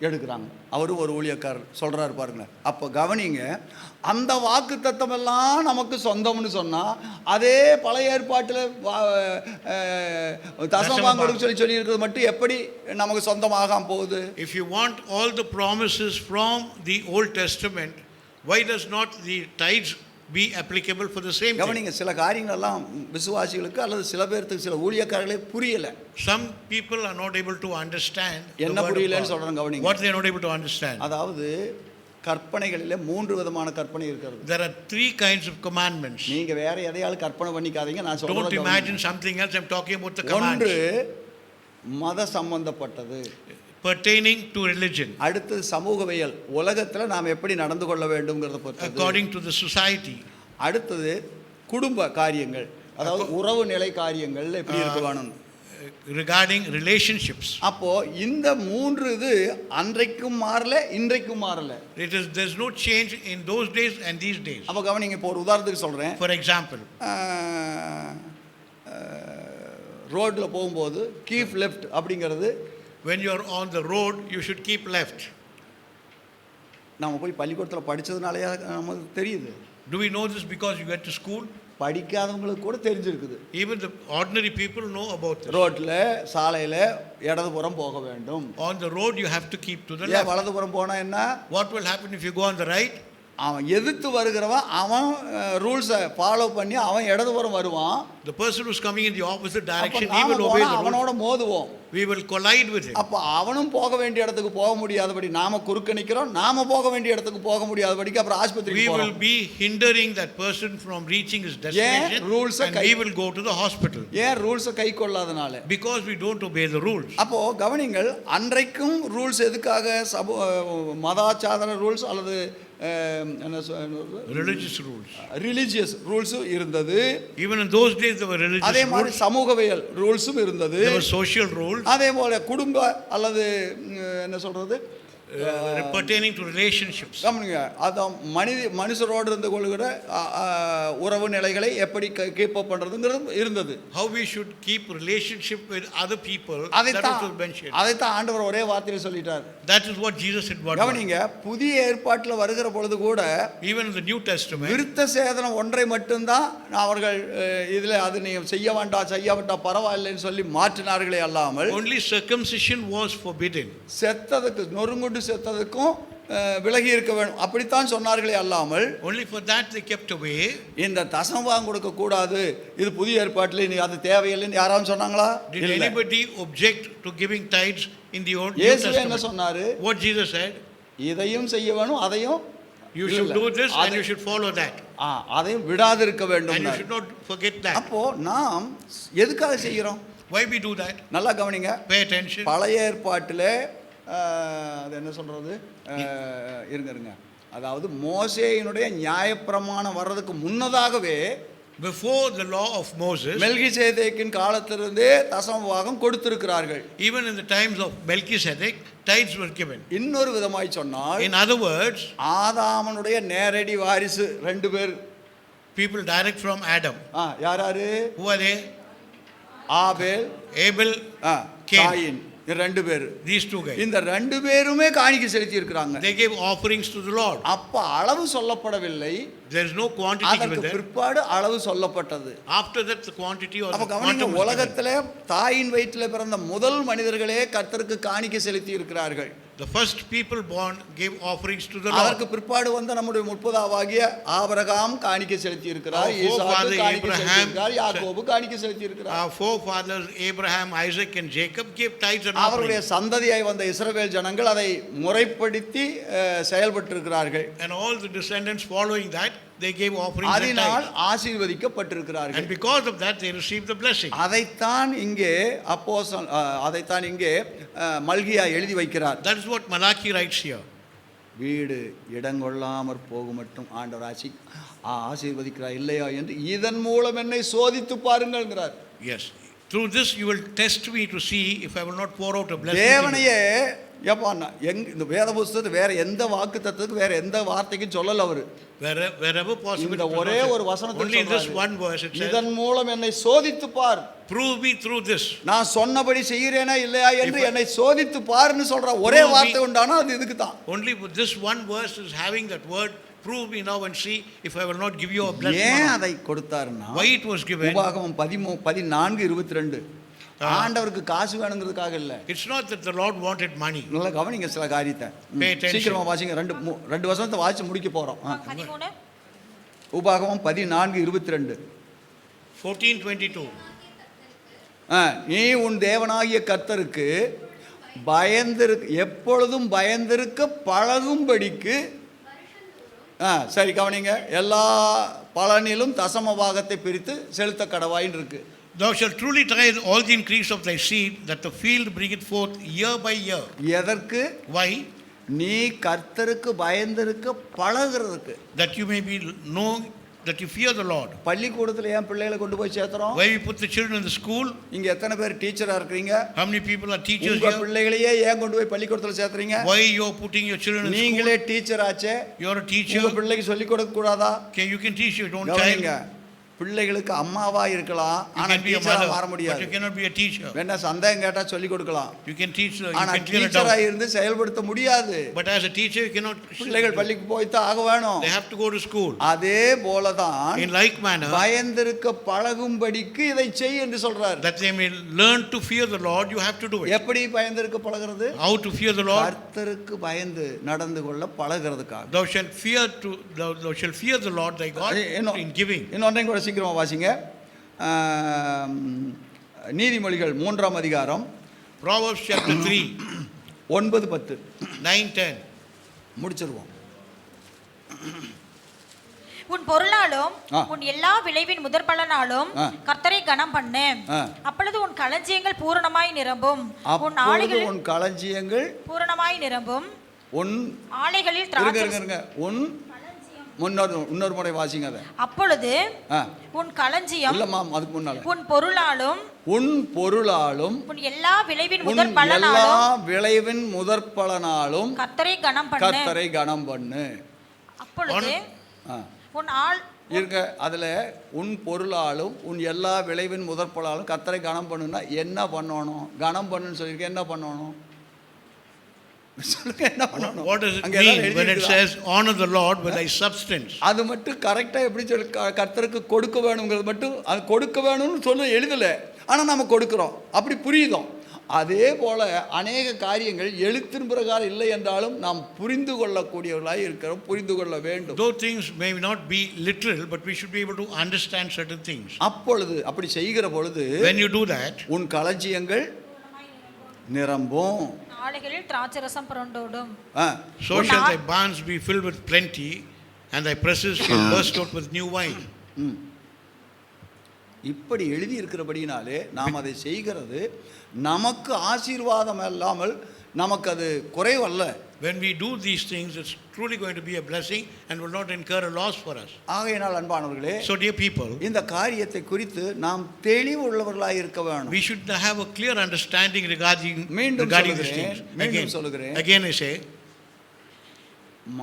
எடுக்கிறாங்க. அவரும் ஒரு ஊழியக்காரர் சொல்கிறாரு பாருங்களேன். அப்போ கவனிங்க, அந்த வாக்கு தத்தமெல்லாம் நமக்கு சொந்தம்னு சொன்னால் அதே பழைய ஏற்பாட்டில் தசமபாகம் கொடுக்க சொல்லியிருக்கிறது மட்டும் எப்படி நமக்கு சொந்தமாகாம போகுது? If you want all the promises from the Old Testament, why does not the tithes be applicable for the same thing? கவனிங்க, சில காரியங்கள் எல்லாம் விசுவாசிகளுக்கு அல்லது சில பேருக்கு சில ஊழியக்காரர்களே புரியல. Some people are not able to understand என்ன புரியலன்னு சொல்றேன் கவனிங்க. what they are not able to understand. அதாவது கற்பனைகளிலே 3 விதமான கற்பனை இருக்கிறது. There are 3 kinds of commandments. நீங்க வேற எதையாவது கற்பனை பண்ணிக்காதீங்க, நான் சொல்றேன். Don't imagine something else. I'm talking about the commands. ஒன்று மத சம்பந்தப்பட்டது, pertaining to religion. அடுத்து சமூகவியல், உலகத்தில் நாம் எப்படி நடந்து கொள்ள வேண்டும்ங்கிறத பொறுத்து. According to the society. அடுத்தது குடும்ப காரியங்கள், அதாவது உறவு நிலை காரியங்கள் எப்படி இருக்க வேணும். Regarding relationships. அப்போ இந்த 3 இது அன்றைக்கும் மாறல, இன்றைக்கும் மாறல. There's no change in those days and these days. அப்போ கவனிங்க, இப்போ ஒரு உதாரணத்துக்கு சொல்றேன். For example, ரோட்ல போகும்போது கீப் லெஃப்ட் அப்படிங்கிறது, when you are on the road you should keep left. நம்ம போய் பள்ளிக்கூடத்தில் படித்ததுனாலயே நமக்கு தெரியுது. Do we know this because you went to school? படிக்காதவங்களுக்கு கூட தெரிஞ்சிருக்குது. Even the ordinary people know about this. ரோட்ல சாலையில இடதுபுறம் போக வேண்டும். On the road you have to keep to the left. வலதுபுறம் போனா என்ன? What will happen if you go on the right? அவன் எதிர்த்து வருகிறவன் அவன் ரூல்ஸை ஃபாலோ பண்ணி அவன் இடதுபுறம் வருவான். The person who's coming in the opposite direction, he will obey the rules. அவனோட மோதுவோம். We will collide with him. அப்ப அவனும் போக வேண்டிய இடத்துக்கு போக முடியாதபடி நாம குறுக்க நிக்கிறோம், நாம போக வேண்டிய இடத்துக்கு போக முடியாதபடிக்கு அப்புறம் ஆஸ்பத்திரிக்கு போறோம். We will be hindering that person from reaching his destination, and we will go to the hospital. ஏன் ரூல்ஸை கை கொள்ளாதனால? Because we don't obey the rules. அப்போ கவனிங்கள், அன்றைக்கும் ரூல்ஸ் எதுக்காக? மதாச்சார ரூல்ஸ் அல்லது religious rules. ரிலிஜியஸ் ரூல்ஸும் இருந்தது. Even in those days there were religious அதே மாதிரி rules. சமூகவியல் ரூல்ஸும் இருந்தது. There were social rules. அதே போல குடும்ப அல்லது என்ன சொல்றது, pertaining to relationships. கவனிங்க, அதான் மனுஷரோடு இருந்து கொள்கிற உறவு நிலைகளை எப்படி கீப் அப் பண்றதுங்கிறது இருந்தது. How we should keep relationship with other people, that was mentioned. அதைத்தான் ஆண்டவர் ஒரே வார்த்தையில சொல்லிட்டார். That is what Jesus said. கவனிங்க, புதிய ஏற்பாட்டில் வருகிற பொழுது கூட even in the New Testament, விருத்த சேதனம் ஒன்றை மட்டும்தான் அவர்கள் இதுல அது நீ செய்ய வேண்டாம் பரவாயில்லைன்னு சொல்லி மாற்றினார்களே அல்லாமல், only circumcision was forbidden. செத்ததுக்கு நொறுங்குண்டு செத்ததுக்கும் விலகி இருக்க வேண்டும் அப்படித்தான் சொன்னார்களே அல்லாமல், only for that they kept away. இந்த தசமபாகம் கொடுக்க கூடாது, இது புதிய ஏற்பாட்டில் நீ அது தேவையில்லைன்னு யாராவது சொன்னாங்களா? Did anybody object to giving tithes in the Old Testament? என்ன சொன்னாரு? What Jesus said? இதையும் செய்ய வேணும், அதையும் you should do this and you should follow that. அதையும் விடாது இருக்க வேண்டும். And you should not forget that. அப்போ நாம் எதுக்காக செய்கிறோம்? Why we do that? நல்லா கவனிங்க. Pay attention. பழைய ஏற்பாட்டில் அது என்ன சொல்றது, இருங்க, அதாவது மோசேயினுடைய நியாயப்பிரமாணம் வர்றதுக்கு முன்னதாகவே, before the law of Moses, மெல்கிசேதேக்கின் காலத்திலிருந்தே தசமபாகம் கொடுத்திருக்கிறார்கள். even in the times of Melchizedek, tithes were given. இன்னொரு விதமாய் சொன்னால், in other words, ஆதாமனுடைய நேரடி வாரிசு 2 பேர், people direct from Adam. யாராரு? Who are they? Abel, Abel, coin, 2 பேர். these 2 guys. இந்த 2 பேருமே காணிக்கை செலுத்தி இருக்கிறாங்க. They gave offerings to the Lord. அப்ப அளவு சொல்லப்படவில்லை, there is no quantity given அதற்கு there. பிற்பாடு அளவு சொல்லப்பட்டது. After that the quantity or அப்ப the கவனிங்க, quantum was உலகத்திலே தாயின் வயிற்றிலே பிறந்த முதல் மனிதர்களே கர்த்தருக்கு காணிக்கை செலுத்தி இருக்கிறார்கள். the first people born gave offerings to the Lord. அதற்கு பிற்பாடு வந்த நம்முடைய முற்பதாவாகிய ஆபிரகாம் காணிக்கை செலுத்தி இருக்கிறார், ஈசாக்கு காணிக்கை செலுத்தி இருக்கிறார், யாக்கோபு காணிக்கை செலுத்தி இருக்கிறார். Our forefathers Abraham, Isaac and Jacob gave tithes and அவருடைய offerings. சந்ததியாய் வந்த இஸ்ரவேல் ஜனங்கள் அதை முறைப்படுத்தி செயல்பட்டிருக்கிறார்கள். And all the descendants following that, they gave offerings and அதனால் tithes. ஆசீர்வதிக்கப்பட்டிருக்கிறார்கள். And because of that they received the blessing. அதைத்தான் இங்கே மல்கியா எழுதி வைக்கிறார். That is what Malachi writes here. வீடு இடங்கொள்ளாமற் போகும் மட்டும் ஆண்டவர் ஆசீர்வதிக்கிறார் இல்லையா என்று இதன் மூலம் என்னை சோதித்து பாருங்கள்ங்கிறார். Yes. Through this you will test me to see if I will not pour out a blessing. தேவனையே ஏப்பா இந்த வேத புஸ்தகத்தை வேற எந்த வாக்கு தத்துவத்துக்கு வேற எந்த வார்த்தைக்கும் சொல்லல அவரு. Wherever possible. இந்த ஒரே ஒரு வசனத்தை only in this one verse it says, இதன் மூலம் என்னை சோதித்து பார். prove me through this. நான் சொன்னபடி செய்கிறேனா இல்லையா என்று என்னை சோதித்து பாருன்னு சொல்ற ஒரே வார்த்தை உண்டானா அது இதுக்கு தான். Only this one verse is having that word, prove me now and see if I will not give you a blessing. ஏன் அதை கொடுத்தாருன்னா, Why it was given? உபாகமம் 14:22 ஆண்டவருக்கு காசு வேணுங்கிறதுக்காக இல்ல. It's not that the Lord wanted money. நல்லா கவனிங்க சில காரியத்தை. Pay attention. சீக்கிரமா வாசிங்க. ரெண்டு வசனத்தை வாசிச்சு முடிக்க போறோம். 13. உபாகமம் 14:22. 14:22. நீ உன் தேவனாகிய கர்த்தருக்கு எப்பொழுதும் பயந்திருக்க பழகும்படிக்கு சரி கவனிங்க, எல்லா பலனிலும் தசம பாகத்தை பிரித்து செலுத்த கடவாயின்னு இருக்கு. Thou shalt truly tithe all the increase of thy seed, that the field bringeth forth year by year. எதற்கு? Why? நீ கர்த்தருக்கு பயந்திருக்க பழகுறதுக்கு. That you may be know that you fear the Lord. பள்ளிக்கூடத்துல ஏன் பிள்ளைகளை கொண்டு போய் சேர்த்தறோம்? Why we put the children in the school? இங்க எத்தனை பேர் டீச்சரா இருக்கீங்க? How many people are teachers உங்க here? பிள்ளைகளையே ஏன் கொண்டு போய் பள்ளிக்கூடத்துல சேர்த்தறீங்க? Why you are putting your children in school? நீங்களே டீச்சர் ஆச்சே. You are a teacher. உங்க பிள்ளைக்கு சொல்லி கொடுக்க கூடாதா? Okay, you can teach your own child. பிள்ளைகளுக்கு அம்மாவா இருக்கலாம், ஆனா டீச்சரா மாற முடியாது. But you cannot be a teacher. வேணா சந்தேகம் கேட்டா சொல்லி கொடுக்கலாம். You can teach, you ஆனா can clear it டீச்சரா out. இருந்து செயல்படுத்த முடியாது. But as a teacher you cannot. பிள்ளைகள் பள்ளிக்கு போய் தான் ஆக வேணும். They have to go to school. அதே போல தான் In like manner, பயந்திருக்க பழகும்படிக்கு இதை செய் என்று சொல்றார். that they may learn to fear the Lord, you have to do it. எப்படி பயந்திருக்க பழகுறது? How to fear the Lord? கர்த்தருக்கு பயந்து நடந்து கொள்ள பழகுறதுக்காக. Thou shalt fear the Lord thy God in giving. இன்னொன்றையும் கூட சீக்கிரமா வாசிங்க. நீதிமொழிகள் 3ஆம் அதிகாரம் Proverbs chapter 3 9-10 9-10 முடிச்சிருவோம். உன் பொருளாலும் உன் எல்லா விளைவின் முதற் பலனாலும் கர்த்தரை கனம் பண்ணு. அப்பொழுது உன் களஞ்சியங்கள் பூரணமாய் நிரம்பும். உன் ஆலைகள் உன் களஞ்சியங்கள் பூரணமாய் நிரம்பும். உன் ஆலைகளில் உன் இன்னொரு முறை வாசிங்க அதை. அப்பொழுது உன் களஞ்சியம் இல்லம்மா, அதுக்கு முன்னால உன் பொருளாலும் உன் எல்லா விளைவின் முதற் பலனாலும் கர்த்தரை கனம் பண்ணு. அப்பொழுது உன் ஆள் இருக்க அதுல உன் பொருளாலும் உன் எல்லா விளைவின் முதற் பலனாலும் கர்த்தரை கனம் பண்ணுனா என்ன பண்ணணும்? கனம் பண்ணுன்னு சொல்லிருக்க, என்ன பண்ணணும்? What does it mean when it says honor the Lord with thy substance? அது மட்டும் கரெக்டா எப்படி சொல்லி கர்த்தருக்கு கொடுக்க வேணுங்கிறது மட்டும் அது கொடுக்க வேணும்னு சொல்ல எழுதல, ஆனா நம்ம கொடுக்கிறோம், அப்படி புரியுதோம். அதே போல அநேக காரியங்கள் எழுத்தின் பிரகாரம் இல்லை என்றாலும் நாம் புரிந்து கொள்ளக்கூடியவர்களாய் இருக்கிறோம், புரிந்து கொள்ள வேண்டும். Those things may not be literal, but we should be able to understand certain things. அப்பொழுது அப்படி செய்கிற பொழுது when you do that, உன் களஞ்சியங்கள் நிரம்பும், ஆலைகளில் திராட்சரசம் புரண்டோடும். So shall thy barns be filled with plenty, and thy presses shall burst out with new wine. இப்படி எழுதி இருக்கிறபடினாலே நாம் அதை செய்கிறது நமக்கு ஆசீர்வாதம் இல்லாமல் நமக்கு அது குறைவல்ல. When we do these things, it's truly going to be a blessing and will not incur a loss for us. ஆகையினால் அன்பானவர்களே, so dear people, இந்த காரியத்தை குறித்து நாம் தெளிவு உள்ளவர்களாய் இருக்க வேண்டும். We should have a clear understanding regarding these things. Again I say,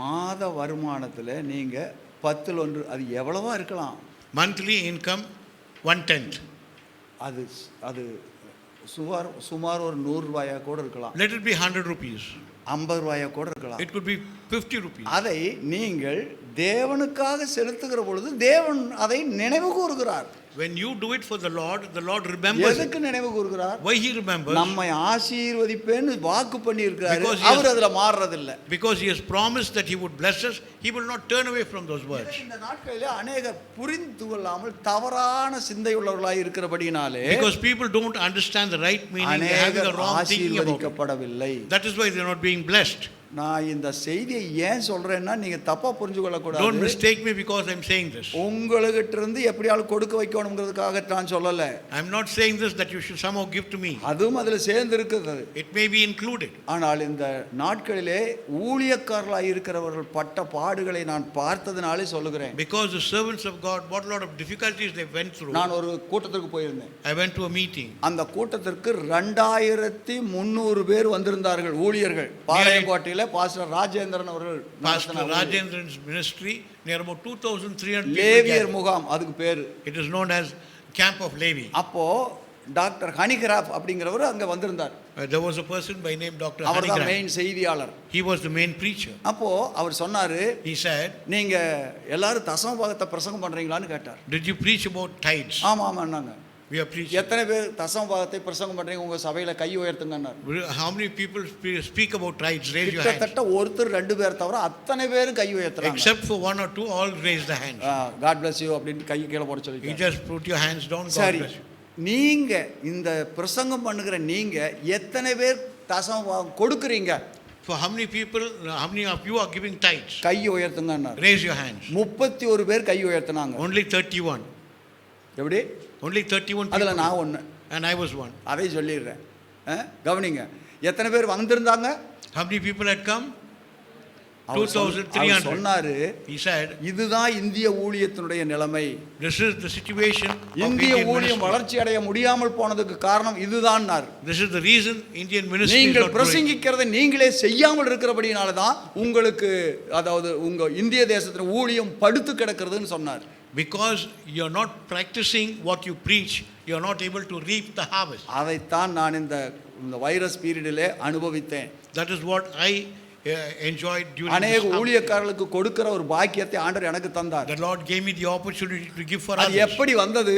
மாத வருமானத்தில் நீங்க 10 அது எவ்வளவா இருக்கலாம். monthly income 1/10. அது சுமார் ஒரு 100 ரூபாயா கூட இருக்கலாம். Let it be 100 rupees. 50 ரூபாயா கூட இருக்கலாம். It could be 50 rupees. அதை நீங்கள் தேவனுக்காக செலுத்துகிற பொழுது தேவன் அதை நினைவு கூறுகிறார். When you do it for the Lord remembers. எதுக்கு நினைவு கூறுகிறார்? Why he remembers? நம்மை ஆசீர்வதிப்பேன்னு வாக்கு பண்ணி இருக்கிறார். அவர் அதுல மாறறது இல்ல. Because he has promised that he would bless us, he will not turn away from those words. இந்த நாட்களிலே अनेக புரிந்து கொள்ளாமல் தவறான சிந்தை உள்ளவர்களாய் இருக்கிறபடியாலே, because people don't understand the right meaning, they have the wrong thinking about it. ஆசீர்வதிக்கப்படவில்லை. That is why they are not being blessed. நான் இந்த செய்தியை ஏன் சொல்றேன்னா நீங்க தப்பா புரிஞ்சு Don't கொள்ளக்கூடாது. mistake me because I'm saying this. உங்ககிட்ட இருந்து எப்படியாவது கொடுக்க வைக்கணுங்கிறதுக்காக நான் சொல்லல. I'm not saying this that you should somehow give to me. அதுவும் அதுல சேர்ந்து இருக்குது. It may be included. ஆனால் இந்த நாட்களிலே ஊழியக்காரர்களாய் இருக்கிறவர்கள் பட்ட பாடுகளை நான் பார்த்ததுனாலே சொல்லுகிறேன். Because the servants of God, what a lot of difficulties they went through. நான் ஒரு கூட்டத்துக்கு போயிருந்தேன். I went to a meeting. அந்த கூட்டத்திற்கு 2300 பேர் வந்திருந்தார்கள் ஊழியர்கள். பாளையங்கோட்டையில பாஸ்டர் ராஜேந்திரன் அவர்கள் Pastor Rajendran's ministry, near about 2,300 people. லேவியர் gathered. முகாம் அதுக்கு பேரு. It is known as Camp of Levi. அப்போ டாக்டர் ஹனிகிராஃப் அப்படிங்கிறவர் அங்க வந்திருந்தார். There was a person by name Dr. அவர் தான் Hanigram. மெயின் செய்தியாளர். He was the main preacher. அப்போ அவர் சொன்னாரு, He said, நீங்க எல்லாரும் தசம பாகத்தை பிரசங்கம் பண்றீங்களான்னு கேட்டார். did you preach about tithes? ஆமா ஆமான்னாங்க. We are preaching. எத்தனை பேர் தசம பாகத்தை பிரசங்கம் பண்றீங்க உங்க சபையில கை உயர்த்துங்கன்னார். How many people speak about tithes? Raise your hands. கிட்டத்தட்ட ஒருத்தர் 2 பேர் தவிர அத்தனை பேரும் கை உயர்த்துறாங்க. Except for 1 or 2, all raise the hands. God bless you அப்படின்னு கை கீழ போட You சொல்லிட்டார். just put your hands down. God சரி, bless you. நீங்க இந்த பிரசங்கம் பண்ணுகிற நீங்க எத்தனை பேர் தசம பாகம் கொடுக்குறீங்க? For how many people, how many of you are giving tithes? Guy உயர்த்துங்கன்னார். Raise your hands. 31 பேர் கை உயர்த்துனாங்க. Only 31. எப்படி? Only 31 அதுல people. நான் ஒண்ணு. And I was one. அதை சொல்லிடுறேன். கவனிங்க, எத்தனை பேர் வந்திருந்தாங்க? How many people had come? அவர் 2,300. சொன்னாரு, He said, இதுதான் இந்திய ஊழியத்தினுடைய நிலைமை. this is the situation of இந்திய Indian ஊழியம் ministry. வளர்ச்சி அடைய முடியாமல் போனதுக்கு காரணம் இதுதான்னார். This is the reason Indian ministry is நீங்கள் not growing. பிரசங்கிக்கிறதை நீங்களே செய்யாமல் இருக்கிறபடினால தான் உங்களுக்கு, அதாவது உங்க இந்திய தேசத்துல ஊழியம் படுத்து கிடக்கிறதுன்னு சொன்னார். Because you are not practicing what you preach, you are not able to reap the harvest. அதைத்தான் நான் இந்த வைரஸ் பீரியடிலே அனுபவித்தேன். That is what I enjoyed during அநேக this harvest. ஊழியக்காரர்களுக்கு கொடுக்கிற ஒரு பாக்கியத்தை ஆண்டவர் எனக்கு தந்தார். The Lord gave me the opportunity to give for அது others. எப்படி வந்தது?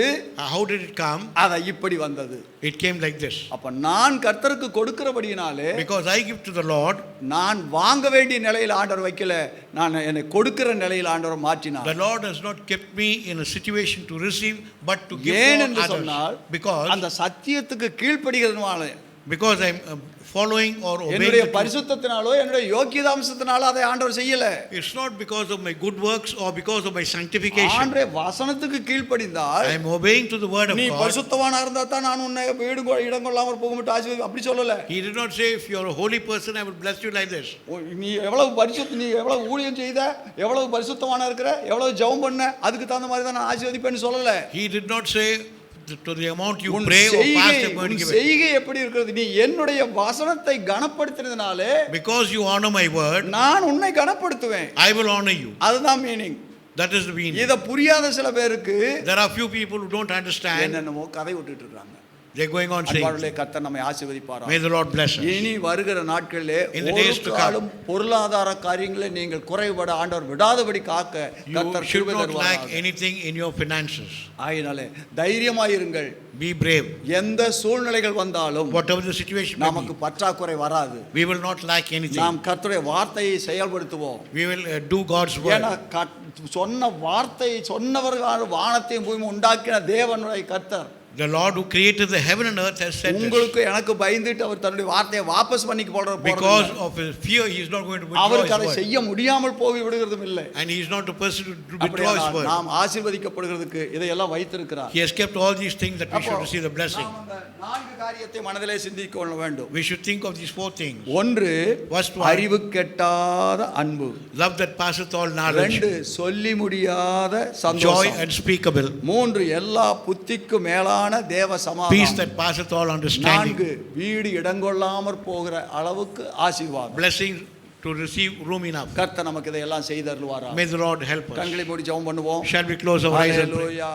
How did it come? அது இப்படி வந்தது. It came like this. அப்ப நான் கர்த்தருக்கு கொடுக்கிறபடினாலே, Because I give to the Lord, நான் வாங்க வேண்டிய நிலையில் ஆண்டவர் வைக்கல, நான் என்னை கொடுக்கிற நிலையில் ஆண்டவர் மாற்றினார். the Lord has not kept me in a situation to receive, but to give ஏன் for என்று others. சொன்னால், Because அந்த சத்தியத்துக்கு கீழ்ப்படிகிறதுனால, I'm following or obeying என்னுடைய the truth. பரிசுத்தத்தினாலோ என்னுடைய யோக்கியதாம்சத்தினாலோ அதை ஆண்டவர் செய்யல. It's not because of my good works or because of my sanctification. ஆண்டவரே வசனத்துக்கு கீழ்ப்படிந்தால், I am obeying to the word of நீ God. பரிசுத்தவானா இருந்தா தான் நான் உன்னை இடம் கொள்ளாமல் போகும்போது ஆசீர்வாதம் அப்படி சொல்லல. He did not say if you are a holy person I will bless you like this. நீ எவ்வளவு ஊழியம் செய்த, எவ்வளவு பரிசுத்தவானா இருக்கிற, எவ்வளவு ஜெபம் பண்ண, அதுக்கு தகுந்த மாதிரி தான் நான் ஆசீர்வதிப்பேன்னு சொல்லல. He did not say to the amount you உன் pray or fast செய்கை, I'm going to உன் give it. செய்கை எப்படி இருக்கிறது? நீ என்னுடைய வசனத்தை கனப்படுத்தினதுனாலே Because you honor my word, நான் உன்னை கனப்படுத்துவேன். I will honor you. அதுதான் meaning. That is the meaning. இத புரியாத சில பேருக்கு There are few people who don't understand. என்னென்னமோ கதை விட்டுட்டு இருக்காங்க. They're going on அன்பார்ந்தவர்களே, saying, கர்த்தர் நம்மை ஆசீர்வதிப்பாராக. may the Lord bless us. இனி வருகிற நாட்களிலே In the ஒரு days to come, காலம் பொருளாதார காரியங்களை நீங்கள் குறைபட ஆண்டவர் விடாதபடி காக்க You கர்த்தர் should கிருபை not lack தருவாராக. anything in your finances. ஆயினாலே தைரியமாயிருங்கள். Be brave. எந்த சூழ்நிலைகள் வந்தாலும் Whatever the situation may நமக்கு be, பற்றாக்குறை வராது. we will not lack anything. நாம் கர்த்தருடைய வார்த்தையை செயல்படுத்துவோம். We will do God's ஏன்னா word. சொன்ன வார்த்தையை சொன்னவர்கள் வானத்தையும் பூமியும் உண்டாக்கின தேவனுடைய கர்த்தர். The Lord who created the heaven and earth has said this. உங்களுக்கு எனக்கு பயந்துட்டு அவர் தன்னுடைய வார்த்தையை வாபஸ் பண்ணிக்க போற Because of his fear, he is not going to withdraw அவருக்கு his அதை word. செய்ய முடியாமல் போய் விடுகிறதும் இல்லை. And he is not the person to withdraw his word. நாம் ஆசீர்வதிக்கப்படுகிறதுக்கு இதையெல்லாம் வைத்திருக்கிறார். He has kept all these things that we should receive the blessing. நாம் அந்த 4 காரியத்தை மனதிலே சிந்திக்க கொள்ள வேண்டும். We should think of these 4 things. 1, First one, அறிவு கெட்டாத அன்பு. love that passeth all knowledge. 2, சொல்லி முடியாத Joy சந்தோஷம். unspeakable. 3, எல்லா புத்திக்கு மேலான தேவ சமாதானம். Peace that passeth all understanding. 4, வீடு இடங்கொள்ளாமற் போகிற அளவுக்கு ஆசீர்வாதம். Blessing to receive room enough. கர்த்தர் நமக்கு இதையெல்லாம் செய்தருள்வாரா. May the Lord help us. கண்களை மூடி ஜெபம் பண்ணுவோம். Shall we close our eyes and pray? Hallelujah.